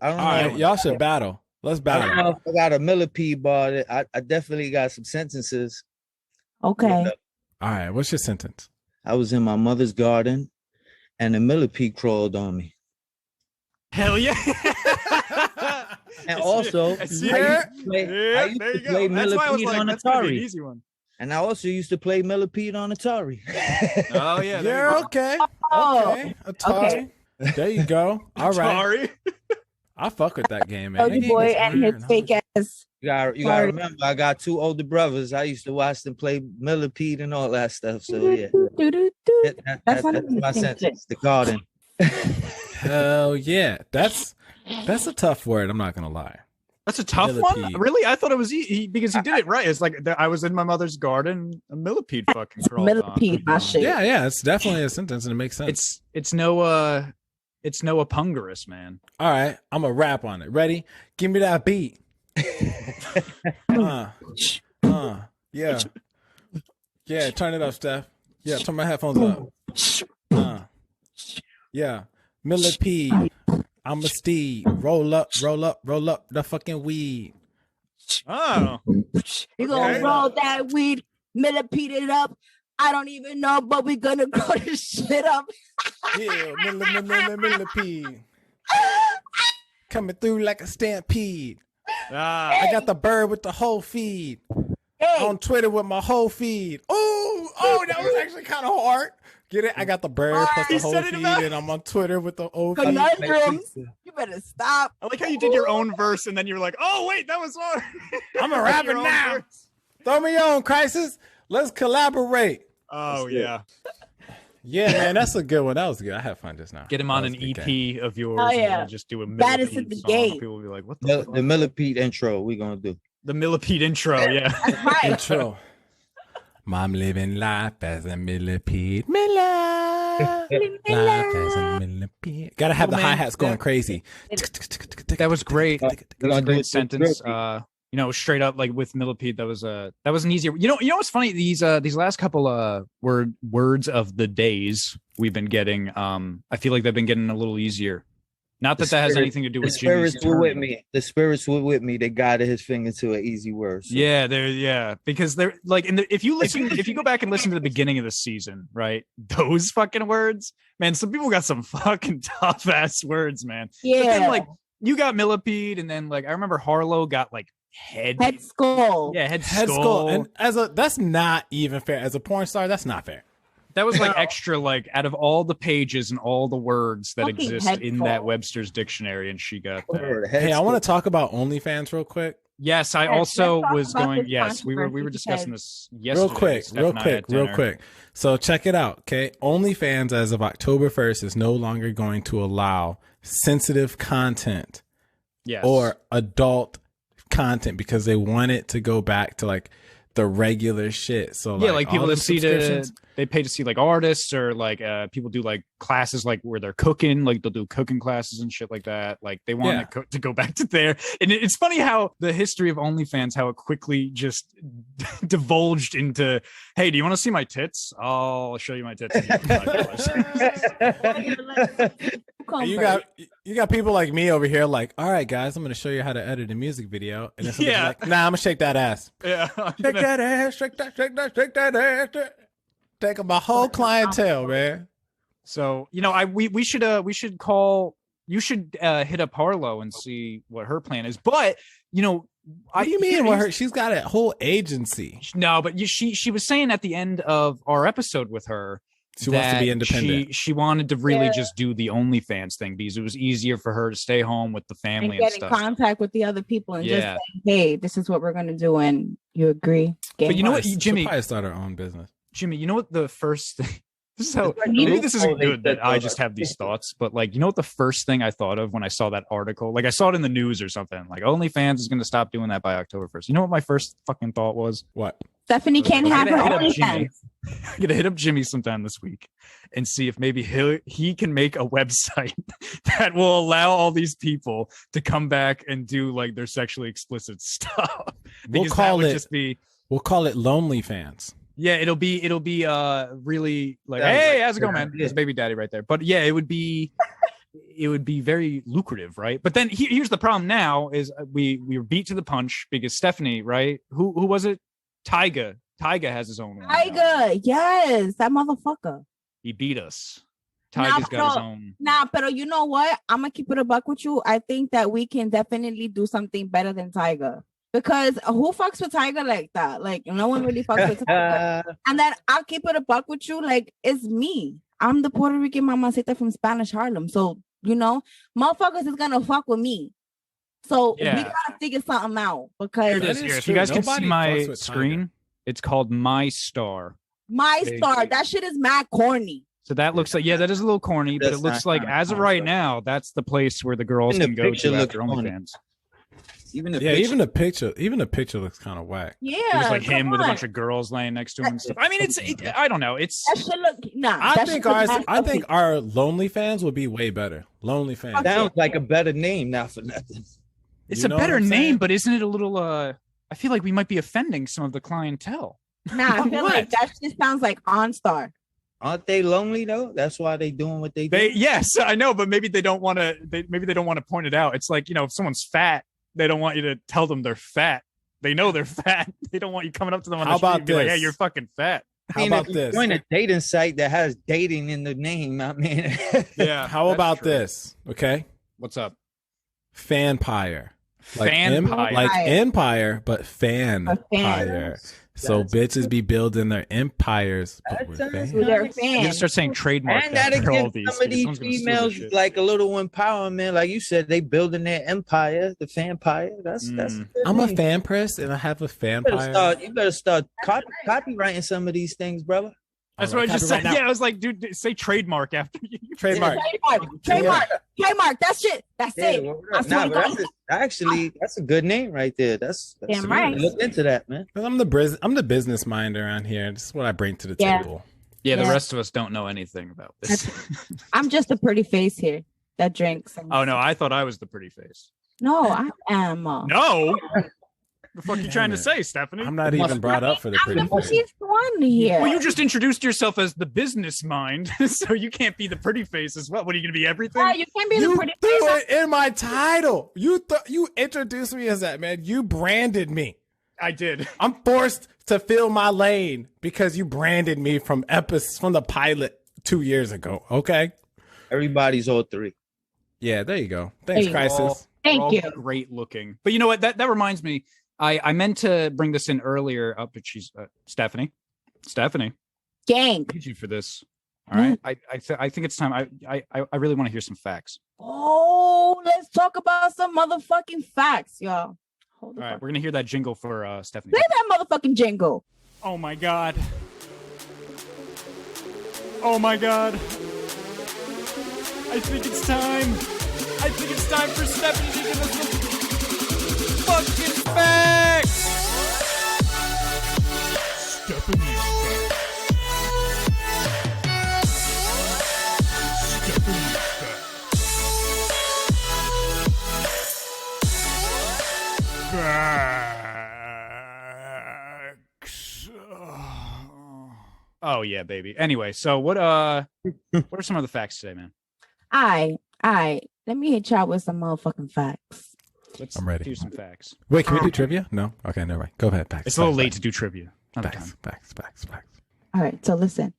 All know. right, y'all should battle. Let's I battle. don't know if I got a millipede bar. I definitely got some sentences. Okay. All right, what's your sentence? I was in my mother's garden, and a millipede crawled on me. Hell yeah. And also, I used to play millipede on Atari. Easy one. And I also used to play millipede on Atari. Oh, yeah. You're okay. Oh, Okay, Atari. There you go. All right, Sorry. I fuck with that game, man. That Soldier game Boy is and weird. his fake ass. You gotta Sorry. remember, I got two older brothers. I used to watch them play millipede and all that stuff. So yeah, Doo-doo-doo-doo. that's not my even the same sentence. The garden. Hell yeah, that's a tough word. I'm not gonna lie. That's a tough one. Millipede. Really? I thought it was easy because he did it right. It's like I was in my mother's garden. A millipede fucking crawled on. Millipede, my shit. Yeah, it's definitely a sentence and it makes sense. It's Noah Pungerous, man. All right, I'm gonna rap on it. Ready? Give me that beat. Yeah. Yeah, turn it up, Steph. Yeah, turn my headphones up. Yeah. Millipede. I'm a steed. Roll up the fucking weed. Oh, You gonna Okay. roll that weed, millipede it up, I don't even know, but we're gonna grow this shit up. Yeah, millipede. Coming through like a stampede. I got the bird with the whole feed. Hey, On Twitter with my whole feed. Oh, that was actually kind of hard. Get it? I got the bird plus the whole feed, and I'm on Twitter with the whole feed. conundrums. You better stop. I like how you did your own verse and then you were like, oh wait, that was hard. I'm a rapper Your own now. verse. Throw me on, Crisis. Let's collaborate. Oh yeah. Yeah, man, that's a good one. That was good. I had fun just now. Get him That on was an a good EP game. of yours. Oh, And yeah. we'll just do a Baddest millipede at the song. game. People will be like, what the fuck? The millipede intro we gonna do. The millipede intro, yeah. That's right. Intro. Mom living life as a millipede. Life as a millipede. Gotta have the man. hi-hats going crazy. That was great. We're That was gonna a do great it sentence. real Straight up like with millipede, that was an easier. You know what's funny? These last couple words of the days we've been getting. I feel like they've been getting a little easier. Not that that has anything to do The with Jimmy's spirits were with turn. me. The spirits were with me. They guided his finger to an easy word. So. Yeah, because they're like if you go back and listen to the beginning of the season, right? Those fucking words, man. Some people got some fucking tough ass words, man. But then, Yeah. like you got millipede, and then like I remember Harlow got like head skull. yeah, head Head skull. skull. And that's not even fair. As a porn star, that's not fair. That was like extra, like out of all the pages and all the words that Fucking exist head in skull. that Webster's dictionary, and she got that. Word, Hey, I head want to talk about OnlyFans real quick. Yes, I Yes, also let's talk was about going. this Yes, we were controversy discussing because- this yesterday. Real quick. So check it out, okay? OnlyFans as of October 1st is no longer going to allow sensitive content Yes. or adult content because they want it to go back to like the regular shit. So yeah, like all people them that see subscriptions- they pay to see like artists or like people do like classes like where they're cooking, like they'll do cooking classes and shit like that. Like they want Yeah. to go back to there. And it's funny how the history of OnlyFans, how it quickly just divulged into, hey, do you want to see my tits? I'll show you my tits. And And you got people like me over here like, all right guys, I'm gonna show you how to edit a music video. And then somebody's Yeah. like, nah, I'm gonna shake that ass. yeah, Shake that ass, shake that ass. Take my whole clientele, man. So we should call. You should hit up Harlow and see what her plan is. But What do you mean? With her? She's got a whole agency. No, but she was saying at the end of our episode with her, She wants to be that independent. She wanted to really Yeah. just do the OnlyFans thing because it was easier for her to stay home with the And family and get in stuff. contact with the other people and just Yeah. say, hey, this is what we're gonna do, and you agree. But you know what, She'll Jimmy? probably start her own business. Jimmy, you know what the first thing? This is how That's what maybe you- this isn't Oh, they good that said I that. just have these thoughts, but like you know what the first thing I thought of when I saw that article? Like I saw it in the news or something. Like OnlyFans is going to stop doing that by October 1st. You know what my first fucking thought was? What? Stephanie can't I'm have her gonna hit up OnlyFans. Jimmy. I'm gonna hit up Jimmy sometime this week and see if maybe he can make a website that will allow all these people to come back and do like their sexually explicit stuff. We'll Because that call would it- just be We'll call it Lonely Fans. yeah, it'll be really like Sounds hey, like how's it a going, good man? idea. There's baby daddy right there. But yeah, it would be very lucrative, right? But then here's the problem now is we were beat to the punch because Stephanie, right? Who was it? Tyga has his own one now. Tyga, yes, that motherfucker. He beat us. Nah, Tyga's got his bro. own. Nah, but you know what? I'm gonna keep it a buck with you. I think that we can definitely do something better than Tyga. Because who fucks with Tyga like that? Like no one really fucks with Tyga. And then I'll keep it a buck with you. Like it's me. I'm the Puerto Rican mamacita from Spanish Harlem. So motherfuckers is gonna fuck with me. So we Yeah. gotta figure something out Here because it That is. is Here. If true. you guys can Nobody see my fucks with Tyga. screen, it's called My Star. my Big. star, that shit is mad corny. So that looks like that is a little corny, but That's it looks not like kinda as of corny, right though. now, that's the place where the girls Even can the go picture to looks after corny. OnlyFans. Even the Yeah, picture. even the picture looks kind of whack. Yeah, There's like him come with a on. bunch of girls laying next to him and stuff. I mean, I don't know. It's That shit look nah. I that think shit look ours. mad I think ugly. our Lonely Fans would be way better. Lonely Fans. Sounds like a better name, not for nothing. it's You a know what better I'm name, saying? but isn't it a little? I feel like we might be offending some of the clientele. Nah, I feel like What? that shit sounds like OnStar. Aren't they lonely though? That's why they doing what they do. Yes, I know, but maybe they don't want to. Maybe they don't want to point it out. It's like if someone's fat, they don't want you to tell them they're fat. They know they're fat. They don't want you coming up to them on the How street about and be like, this? "Hey, you're fucking fat." How I mean, about if you this? join a dating site that has dating in the name, I mean, Yeah. How that's about true. this? Okay. What's up? Fanpire. Like Fanpire. like Empire. empire, but fanpire. That's- So that's- bitches be building their empires, but That with sounds fans. With their nice. You gotta fans. start saying trademark And that that'll for all give these. some of because these someone's gonna steal females this shit. like a little empowerment, like you said, they building their empire, the fanpire. That's a good I'm a name. fan press and I have a You better start copywriting some of these things, brother. That's All what right, I just copyright said. now. Yeah, I was like, dude, say trademark after you. Trademark. Trademark. That's it. That's Yeah, it. well, I swear nah, to but God. that's a good name right there. That's Damn right. Look into that, man. I'm the business mind around here. This is what I bring to the Yeah. table. Yeah, the Yeah. rest of us don't know anything about this. I'm just a pretty face here that drinks. Oh no, I thought I was the pretty face. No, I am. No. The fuck you trying to say, Stephanie? I'm not even brought up for the I'm the pretty face. prettiest one here. Well, you just introduced yourself as the business mind, so you can't be the pretty face as well. What are you gonna be? Everything? Why, you can't be the You pretty threw face. it in my title. You introduced me as that, man. You branded me. I did. I'm forced to fill my lane because you branded me from the pilot 2 years ago. Okay. Everybody's all three. Yeah, there you go. Thanks, There you Crisis. We're Thank all you. great looking. But you know what? That reminds me. I meant to bring this in earlier. Up, but she's Stephanie. Stephanie, Gang. I need you for this. All right. I think it's time. I really want to hear some facts. Oh, let's talk about some motherfucking facts, y'all. Hold All the right, fuck. we're gonna hear that jingle for Stephanie. Play that motherfucking jingle. Oh my god. Oh my god. I think it's time. I think it's time for Stephanie to give us some fucking facts. Stephanie's facts. Stephanie's facts. Oh yeah, baby. Anyway, so what are some of the facts today, man? Let me hit y'all with some motherfucking facts. Let's I'm ready. do some facts. Wait, can we do trivia? No? Okay, never mind. Go ahead. Facts. It's a little facts, late to do trivia. Another time. Facts. All right, so listen.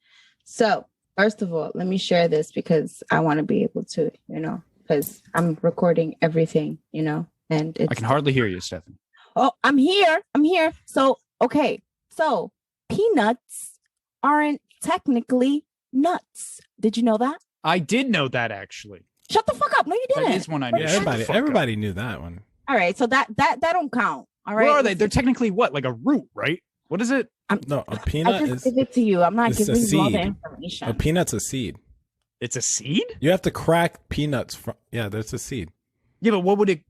So first of all, let me share this because I want to be able to, because I'm recording everything, and it's I can hardly hear you, Stephanie. Oh, I'm here. So, okay. So, peanuts aren't technically nuts. Did you know that? I did know that actually. Shut the fuck up. No, you That didn't. is one I knew. Yeah, Shut the fuck up. everybody knew that one. All right. So that don't count. All right. What are they? They're technically what? Like a root, right? What is it? No, a I peanut just is give it to you. I'm not it's a giving you all the seed. information. a peanut's a seed. It's a seed? You have to crack peanuts from. Yeah, that's a seed. Yeah, but what would it?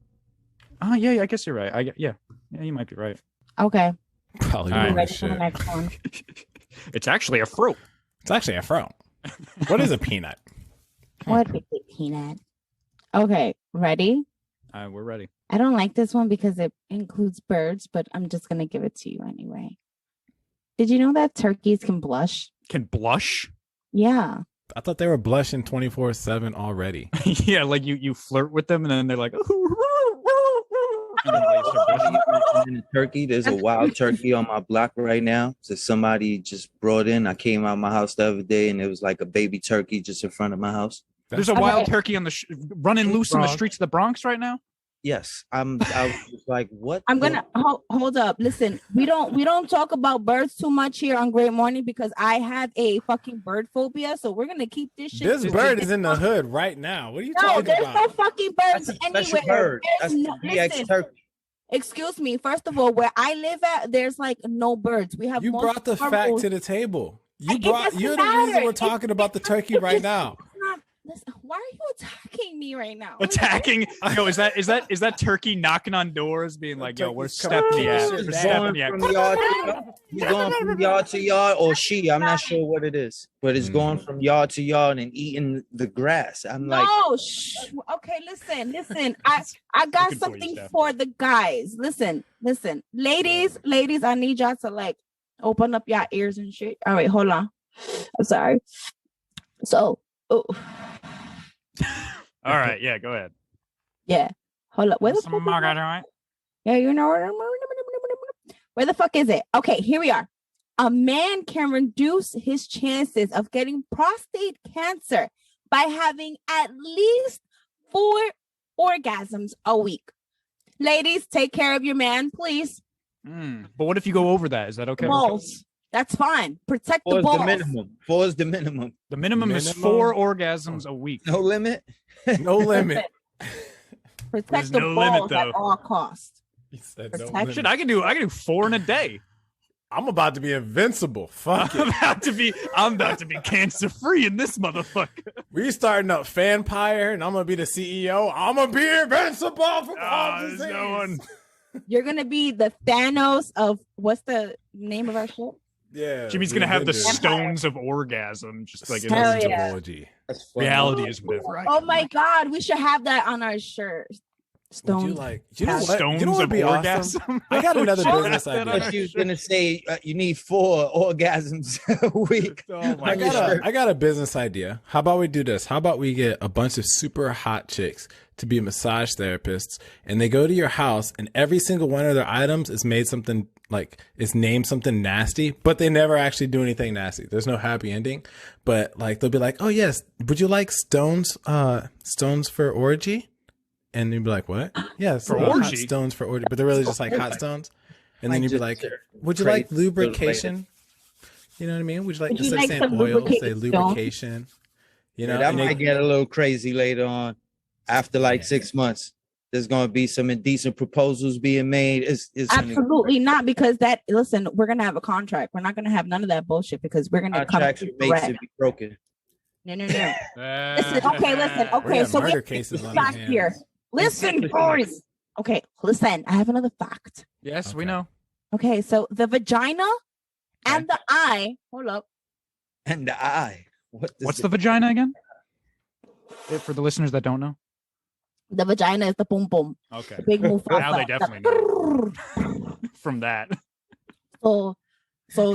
Oh, yeah, I guess you're right. Yeah, you might be right. Okay. Probably All right. wrong Ready as for the shit. next one. It's actually a fruit. It's actually a fro. What is a peanut? What is a peanut? Okay. Ready? We're ready. I don't like this one because it includes birds, but I'm just going to give it to you anyway. Did you know that turkeys can blush? Can blush? Yeah. I thought they were blushing 24/7 already. Yeah, like you flirt with them and then they're like, and then they start blushing. In a turkey, there's a wild turkey on my block right now. So somebody just brought in. I came out my house the other day and it was like a baby turkey just in front of my house. There's a Okay. wild turkey on the running loose in the Bronx. streets of the Bronx right now. Yes, I was just like, what? I'm gonna hold up. Listen, we don't talk about birds too much here on Great Morning because I have a fucking bird phobia. So we're gonna keep this shit. This bird is in the hood right now. What are you No, talking there's no about? fucking That's birds a special anywhere. bird. There's That's no, the DX listen, turkey. excuse me. First of all, where I live at, there's like no birds. We have You brought the multiple fact rules. to the table. It doesn't You're the reason matter. we're talking about the turkey right now. Listen, why are you attacking me right now? Attacking. Yo, is that turkey knocking on doors, being like, "Yo, where's Turkey's coming Stephanie at? to Where's shit Stephanie Going at?" from yard to yard. He's going from yard to yard, or she. I'm not sure what it is, but it's going from yard to yard and eating the grass. I'm like, No, okay, listen. I got Looking for you, something Steph. for the guys. Listen. Ladies, I need y'all to like open up your ears and shit. All right, hold on. I'm sorry. So, All right, yeah, go ahead. yeah. Hold up. Where the fuck is it? Yeah, you know where the fuck is it? Okay, here we are. A man can reduce his chances of getting prostate cancer by having at least 4 orgasms a week. Ladies, take care of your man, please. But what if you go over that? Is that okay? Balls. That's fine. Protect 4 the is balls. the minimum. 4 is the minimum. The minimum is 4 orgasms a week. No limit. No limit. Protect There's the no balls limit, though. at all costs. He said Protect- no limit. Shit, I can do 4 in a day. I'm about to be invincible. Fuck I'm it. about to be cancer free in this motherfucker. We starting up Fanpire, and I'm gonna be the CEO. I'm gonna be invincible from all There's disease. no one. You're going to be the Thanos of what's the name of our show? Yeah, Jimmy's gonna have the Avengers. stones of orgasm, just like in Hell Stones of yeah. orgy. That's fun. reality is whatever. Oh my God. We should have that on our shirt. Would Stones. you like? You know what? Stones You know what would of be orgasm. awesome? I got another Would you business like that idea. on But our you was shirt? gonna say you need 4 orgasms a week. Oh my I got I got a business idea. How about we do this? How about we get a bunch of super hot chicks to be massage therapists, and they go to your house, and every single one of their items is made something like is named something nasty, but they never actually do anything nasty. There's no happy ending, but like they'll be like, "Oh yes, would you like stones? Stones for orgy?" And you'd be like, "What? Yes, For hot orgy? stones for orgy." But they're really just like hot stones. And then you'd be like, "Would you like Trade lubrication?" You know what I mean? Would you like Would you instead of like saying some oil, say lubricated stones? lubrication? You know, that and they- might get a little crazy later on. After like 6 months, there's gonna be some indecent proposals being made. It's Absolutely not, because listen, we're gonna have a contract. We're not gonna have none of that bullshit because we're gonna come contracts to are made to red. be broken. No. Listen, okay, listen. We Okay, got so we murder have cases on fact our here. hands. Listen, boys. Okay, listen. I have another fact. Yes, we Okay. know. Okay, so the vagina and the eye. Hold up. And the eye. What's the vagina again? For the listeners that don't know. The vagina is the boom boom. Okay. The big Mufasa. Now they definitely know from that. So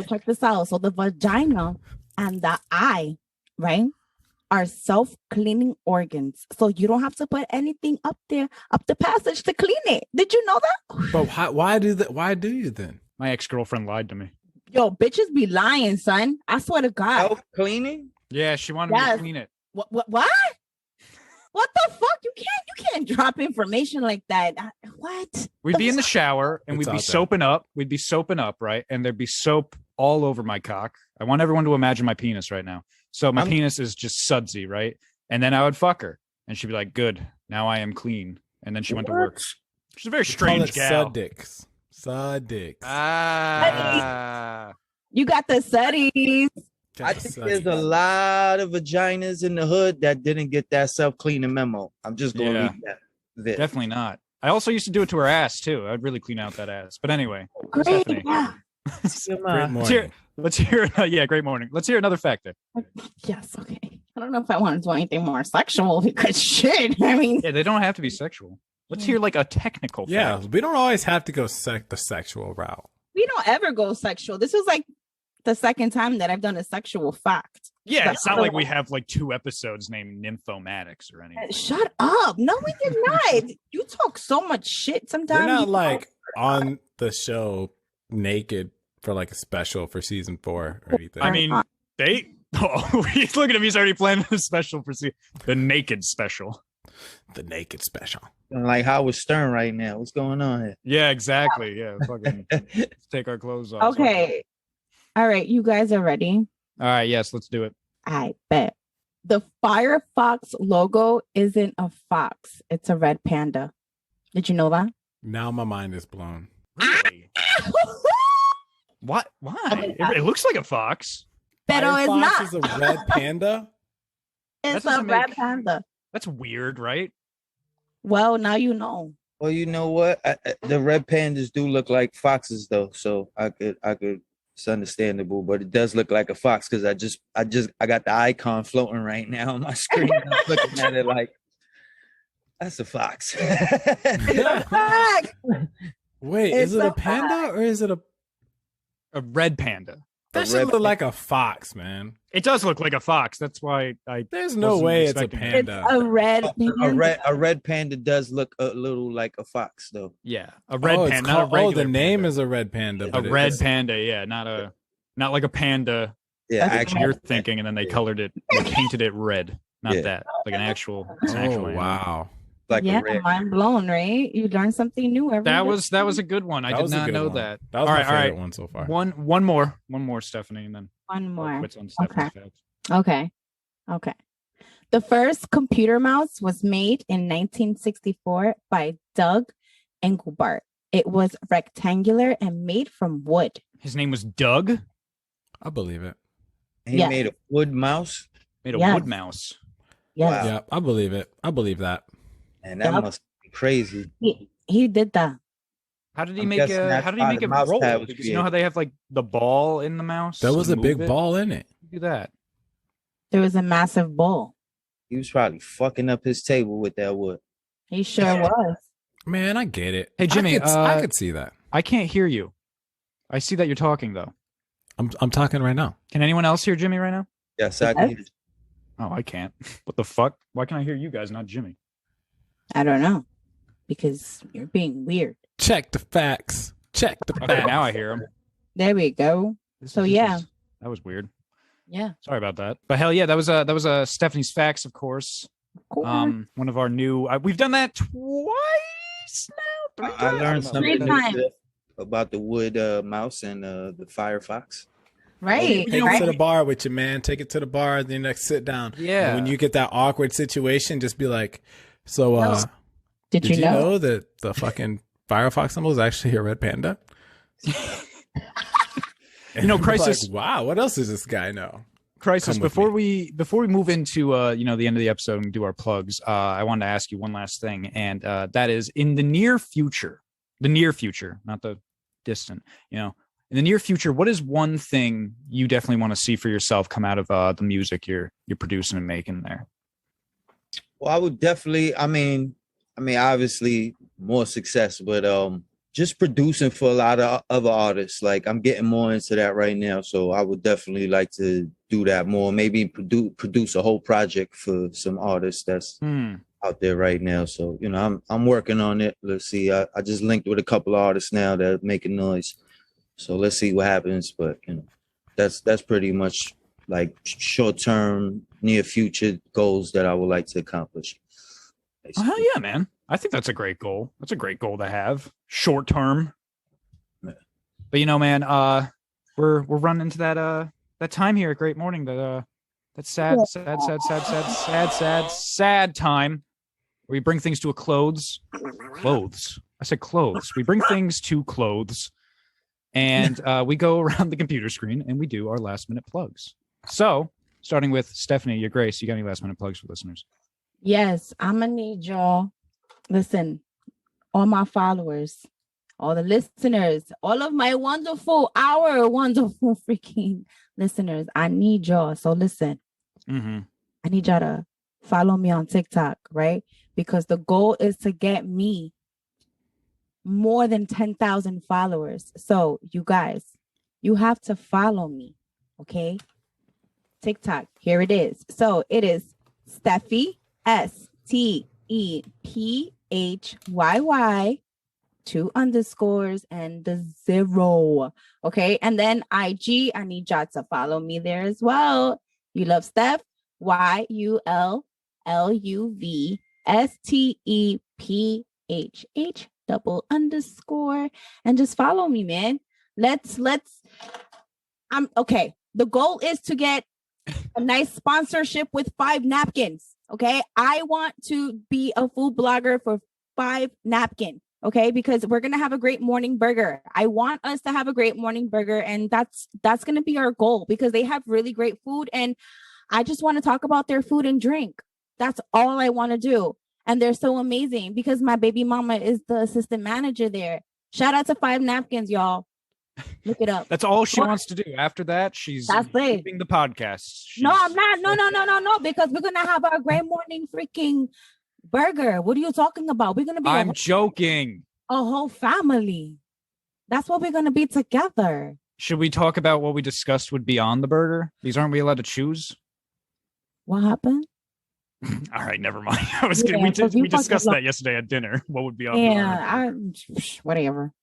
check this out. So the vagina and the eye, right, are self-cleaning organs. So you don't have to put anything up there, up the passage to clean it. Did you know that? But why do that? Why do you then? My ex-girlfriend lied to me. Yo, bitches be lying, son. I swear to God. Self-cleaning? Yeah, she wanted me Yes. to clean it. What? What the fuck? You can't drop information like that. What? We'd be in the shower and It's we'd be out there. soaping up. We'd be soaping up, right? And there'd be soap all over my cock. I want everyone to imagine my penis right now. So my penis is just sudsy, right? And then I would fuck her, and she'd be like, "Good, now I am clean." And then she went to work. She's a very strange gal. Suddicks. Suddicks. Ah, You got the studies. I think there's a lot of vaginas in the hood that didn't get that self-cleaning memo. I'm just going to Yeah. leave that there. definitely not. I also used to do it to her ass too. I'd really clean out that ass. But anyway, Great. Stephanie. Yeah. Great let's hear. morning. Let's hear. Yeah, great morning. Let's hear another factor. Yes. Okay. I don't know if I want to do anything more sexual because shit. I mean, Yeah, they don't have to be sexual. Let's hear like a technical. Yeah, fact. we don't always have to go the sexual route. we don't ever go sexual. This was like the second time that I've done a sexual fact. Yeah, But it's not like we have like 2 episodes named Nymphomatics or anything. Shut up. No, we did not. You talk so much shit sometimes. We're not You like on the show naked for like a special for season 4 or anything. I mean, they. Oh, he's looking at me. He's already planning the special for the naked special. the naked special. Like Howard Stern right now. What's going on here? Yeah, exactly. Yeah, fucking let's take our clothes off. Okay. All right. You guys are ready? All right. Yes, let's do it. I bet. The Firefox logo isn't a fox. It's a red panda. Did you know that? Now my mind is blown. Really? What? Why? It looks like a fox. Pero it's Firefox not. is a red panda. It's That a doesn't red make- panda. That's weird, right? Well, now you know. Well, you know what? The red pandas do look like foxes, though. So I could. It's understandable, but it does look like a fox because I got the icon floating right now on my screen. I'm looking at it like that's a fox. Fuck. Wait, It's is it a a panda or is it a? A red panda. That should look like a fox, man. It does look like a fox. That's why I. There's no Wasn't way it's a expecting that. panda. It's a red panda. A red panda does look a little like a fox, though. Yeah, a red it's panda. Not a called- regular the name panda. is a red panda. a but red it's- panda. Yeah, not a. Not like a panda. Yeah, That's actually, You're thinking, and then they colored it, they painted it red. Not Yeah. that, like an actual. It's an actual Oh animal. wow. like yeah, a red. mind blown, right? You learn something new every That day. was a good one. I That did was a not good know one. that. That was all my right, all favorite right. one so far. One more, Stephanie, and then one more. quits on Stephanie's facts. Okay. The first computer mouse was made in 1964 by Doug Engelbart. It was rectangular and made from wood. His name was Doug. I believe it. He Yeah. made a wood mouse. Made a Yes. wood mouse. Yes. Wow. Yeah, I believe it. I believe that. And that Yup. must be crazy. He did that. How did he I'm make guessing a? that's How did he why make the it mouse roll? pad was Because you know how created. they have like the ball in the mouse. There was to a big move it? ball in it. Do that. There was a massive bowl. He was probably fucking up his table with that wood. He sure was. Man, I get it. Hey, Jimmy, I could see that. I can't hear you. I see that you're talking though. I'm talking right now. Can anyone else hear Jimmy right now? Yes, I can hear you. Oh, I can't. What the fuck? Why can I hear you guys, not Jimmy? I don't know. Because you're being weird. Check the facts. Check the Okay, facts. now I hear him. There we go. So, yeah. That was weird. Yeah. Sorry about that. But hell yeah, that was Stephanie's facts, of course. Cool. One of our new. We've done that twice now. Three I times? learned don't know. Three something times. new about the wood mouse and the Firefox. Right. Take it right. to the bar with you, man. Take it to the bar, then next sit down. Yeah. And when you get that awkward situation, just be like, so Did did you know? that the fucking Firefox symbol is actually a red panda? You know, And be Crisis- like, wow, what else does this guy know? Crisis, Come with before we move into the end of the episode and do our plugs, I wanted to ask you one last thing, and that is in the near future, not the distant, in the near future, what is one thing you definitely want to see for yourself come out of the music you're producing and making there? Well, I would definitely. I mean, obviously more success, but just producing for a lot of other artists. Like I'm getting more into that right now, so I would definitely like to do that more. Maybe produce a whole project for some artists that's out there right now. So I'm working on it. Let's see. I just linked with a couple of artists now that are making noise. So let's see what happens. But that's pretty much like short-term, near future goals that I would like to accomplish. Oh, hell yeah, man. I think that's a great goal. That's a great goal to have short term. Yeah. But man, we're running into that time here at Great Morning, that sad time where we bring things to a clothes. I said clothes. We bring things to clothes, and we go around the computer screen and we do our last minute plugs. So, starting with Stephanie, your Grace, you got any last minute plugs for listeners? Yes, I'm gonna need y'all. Listen, all my followers, all the listeners, all of my our wonderful freaking listeners. I need y'all. So listen, I need y'all to follow me on TikTok, right? Because the goal is to get me more than 10,000 followers. So you guys, you have to follow me, okay? TikTok, here it is. So it is Steffi, STEPHYY, 2 underscores and the 0. Okay. And then IG, I need y'all to follow me there as well. You love Steph, YULLUVSTEPHH _, and just follow me, man. I'm okay. The goal is to get a nice sponsorship with 5 napkins. Okay. I want to be a food blogger for 5 napkins. Okay. Because we're going to have a great morning burger. I want us to have a great morning burger. And that's going to be our goal because they have really great food. And I just want to talk about their food and drink. That's all I want to do. And they're so amazing because my baby mama is the assistant manager there. Shout out to 5 napkins, y'all. Look it up. That's all she wants to do. After that, she's keeping the podcast. No, I'm not. No, because we're going to have our great morning freaking burger. What are you talking about? We're going to be I'm joking. A whole family. That's what we're going to be together. Should we talk about what we discussed would be on the burger? These aren't we allowed to choose? What happened? All right, never mind. I was kidding. We discussed that yesterday at dinner. What would be on the burger? Whatever.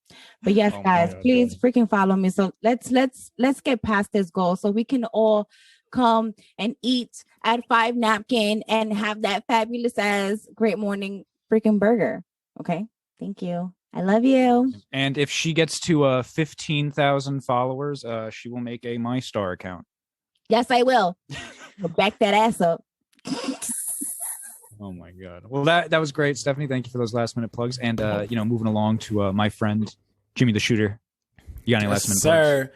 But yes, Oh my guys, God, please freaking follow me. So let's get past this goal so we can all come and eat at 5 Napkin and have that fabulous ass Great Morning freaking burger. Okay. Thank you. I love you. And if she gets to 15,000 followers, she will make a MyStar account. Yes, I will. Back that ass up. Oh my God. Well, that was great, Stephanie. Thank you for those last minute plugs. And moving along to my friend Jimmy the Shooter. You got any last minute plugs?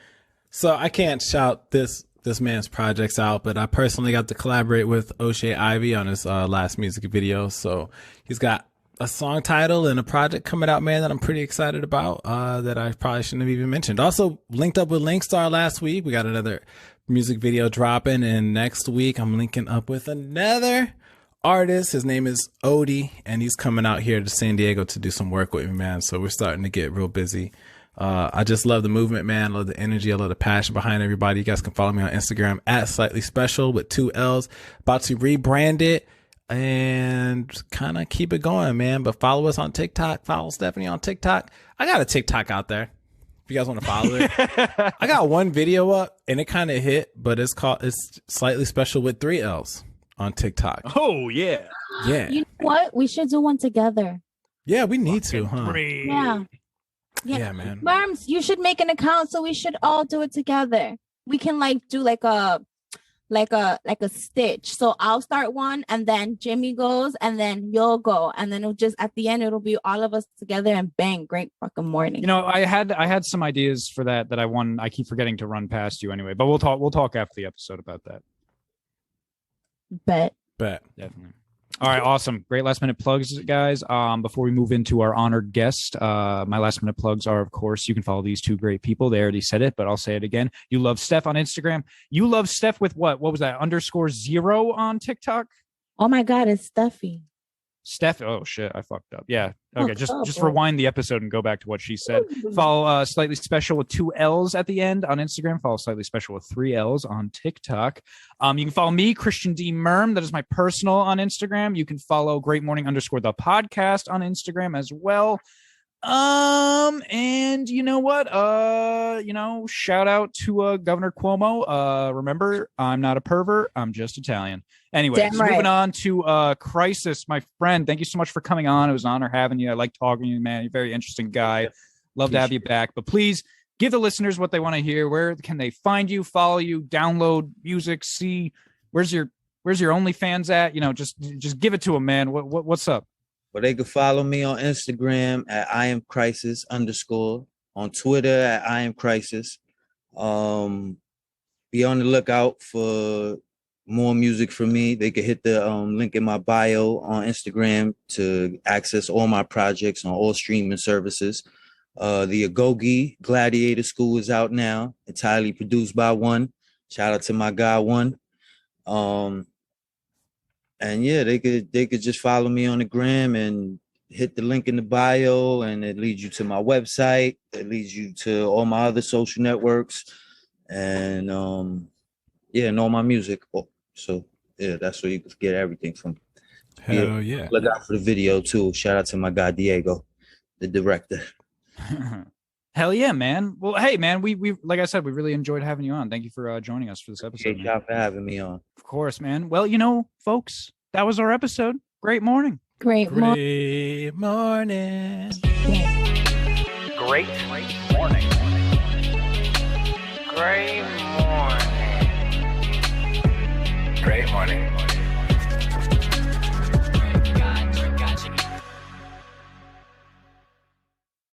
So I can't shout this man's projects out, but I personally got to collaborate with O'Shea Ivy on his last music video. So he's got a song title and a project coming out, man, that I'm pretty excited about, that I probably shouldn't have even mentioned. Also linked up with Linkstar last week. We got another music video dropping, and next week I'm linking up with another artist. His name is Odie, and he's coming out here to San Diego to do some work with me, man. So we're starting to get real busy. I just love the movement, man. I love the energy. I love the passion behind everybody. You guys can follow me on Instagram at Slightly Special with 2 L's. About to rebrand it and kind of keep it going, man. But follow us on TikTok. Follow Stephanie on TikTok. I got a TikTok out there if you guys want to follow it. I got one video up and it kind of hit, but it's Slightly Special with 3 L's on TikTok. Oh, yeah. Yeah. You know what? We should do one together. Yeah, we need to, huh? Yeah. Yeah, man. Murms, you should make an account so we should all do it together. We can do like a stitch. So I'll start one and then Jimmy goes and then you'll go. And then at the end, it'll be all of us together and bang, great fucking morning. I had some ideas for that I keep forgetting to run past you anyway, but we'll talk after the episode about that. Bet. Definitely. All right, awesome. Great last minute plugs, guys. Before we move into our honored guest, my last minute plugs are, of course, you can follow these 2 great people. They already said it, but I'll say it again. You love Steph on Instagram. You love Steph with what? What was that? _0 on TikTok? Oh my God, it's Steffi. Steph. Oh shit, I fucked up. Yeah. Okay, just rewind the episode and go back to what she said. Follow Slightly Special with 2 L's at the end on Instagram. Follow Slightly Special with 3 L's on TikTok. You can follow me, Christian D. Murm. That is my personal on Instagram. You can follow Great Morning _ the podcast on Instagram as well. And you know what? Shout out to Governor Cuomo. Remember, I'm not a pervert. I'm just Italian. Anyway, moving on to Crisis, my friend. Thank you so much for coming on. It was an honor having you. I like talking to you, man. You're a very interesting guy. Love to have you back. But please give the listeners what they want to hear. Where can they find you, follow you, download music, see where's your OnlyFans at? Just give it to them, man. What's up? Well, they can follow me on Instagram at IamCrisis _ on Twitter at IamCrisis. Be on the lookout for more music from me. They can hit the link in my bio on Instagram to access all my projects on all streaming services. The Agogi Gladiator School is out now, entirely produced by One. Shout out to my guy One. And yeah, they could just follow me on the gram and hit the link in the bio, and it leads you to my website. It leads you to all my other social networks, and and all my music. So yeah, that's where you can get everything from. Hell yeah. Look out for the video too. Shout out to my guy Diego, the director. Hell yeah, man. Well, hey, man, we like I said, we really enjoyed having you on. Thank you for joining us for this episode. Thank y'all for having me on. Of course, man. Well, folks, that was our episode. Great morning. Great morning. Great morning. Great morning. Great morning.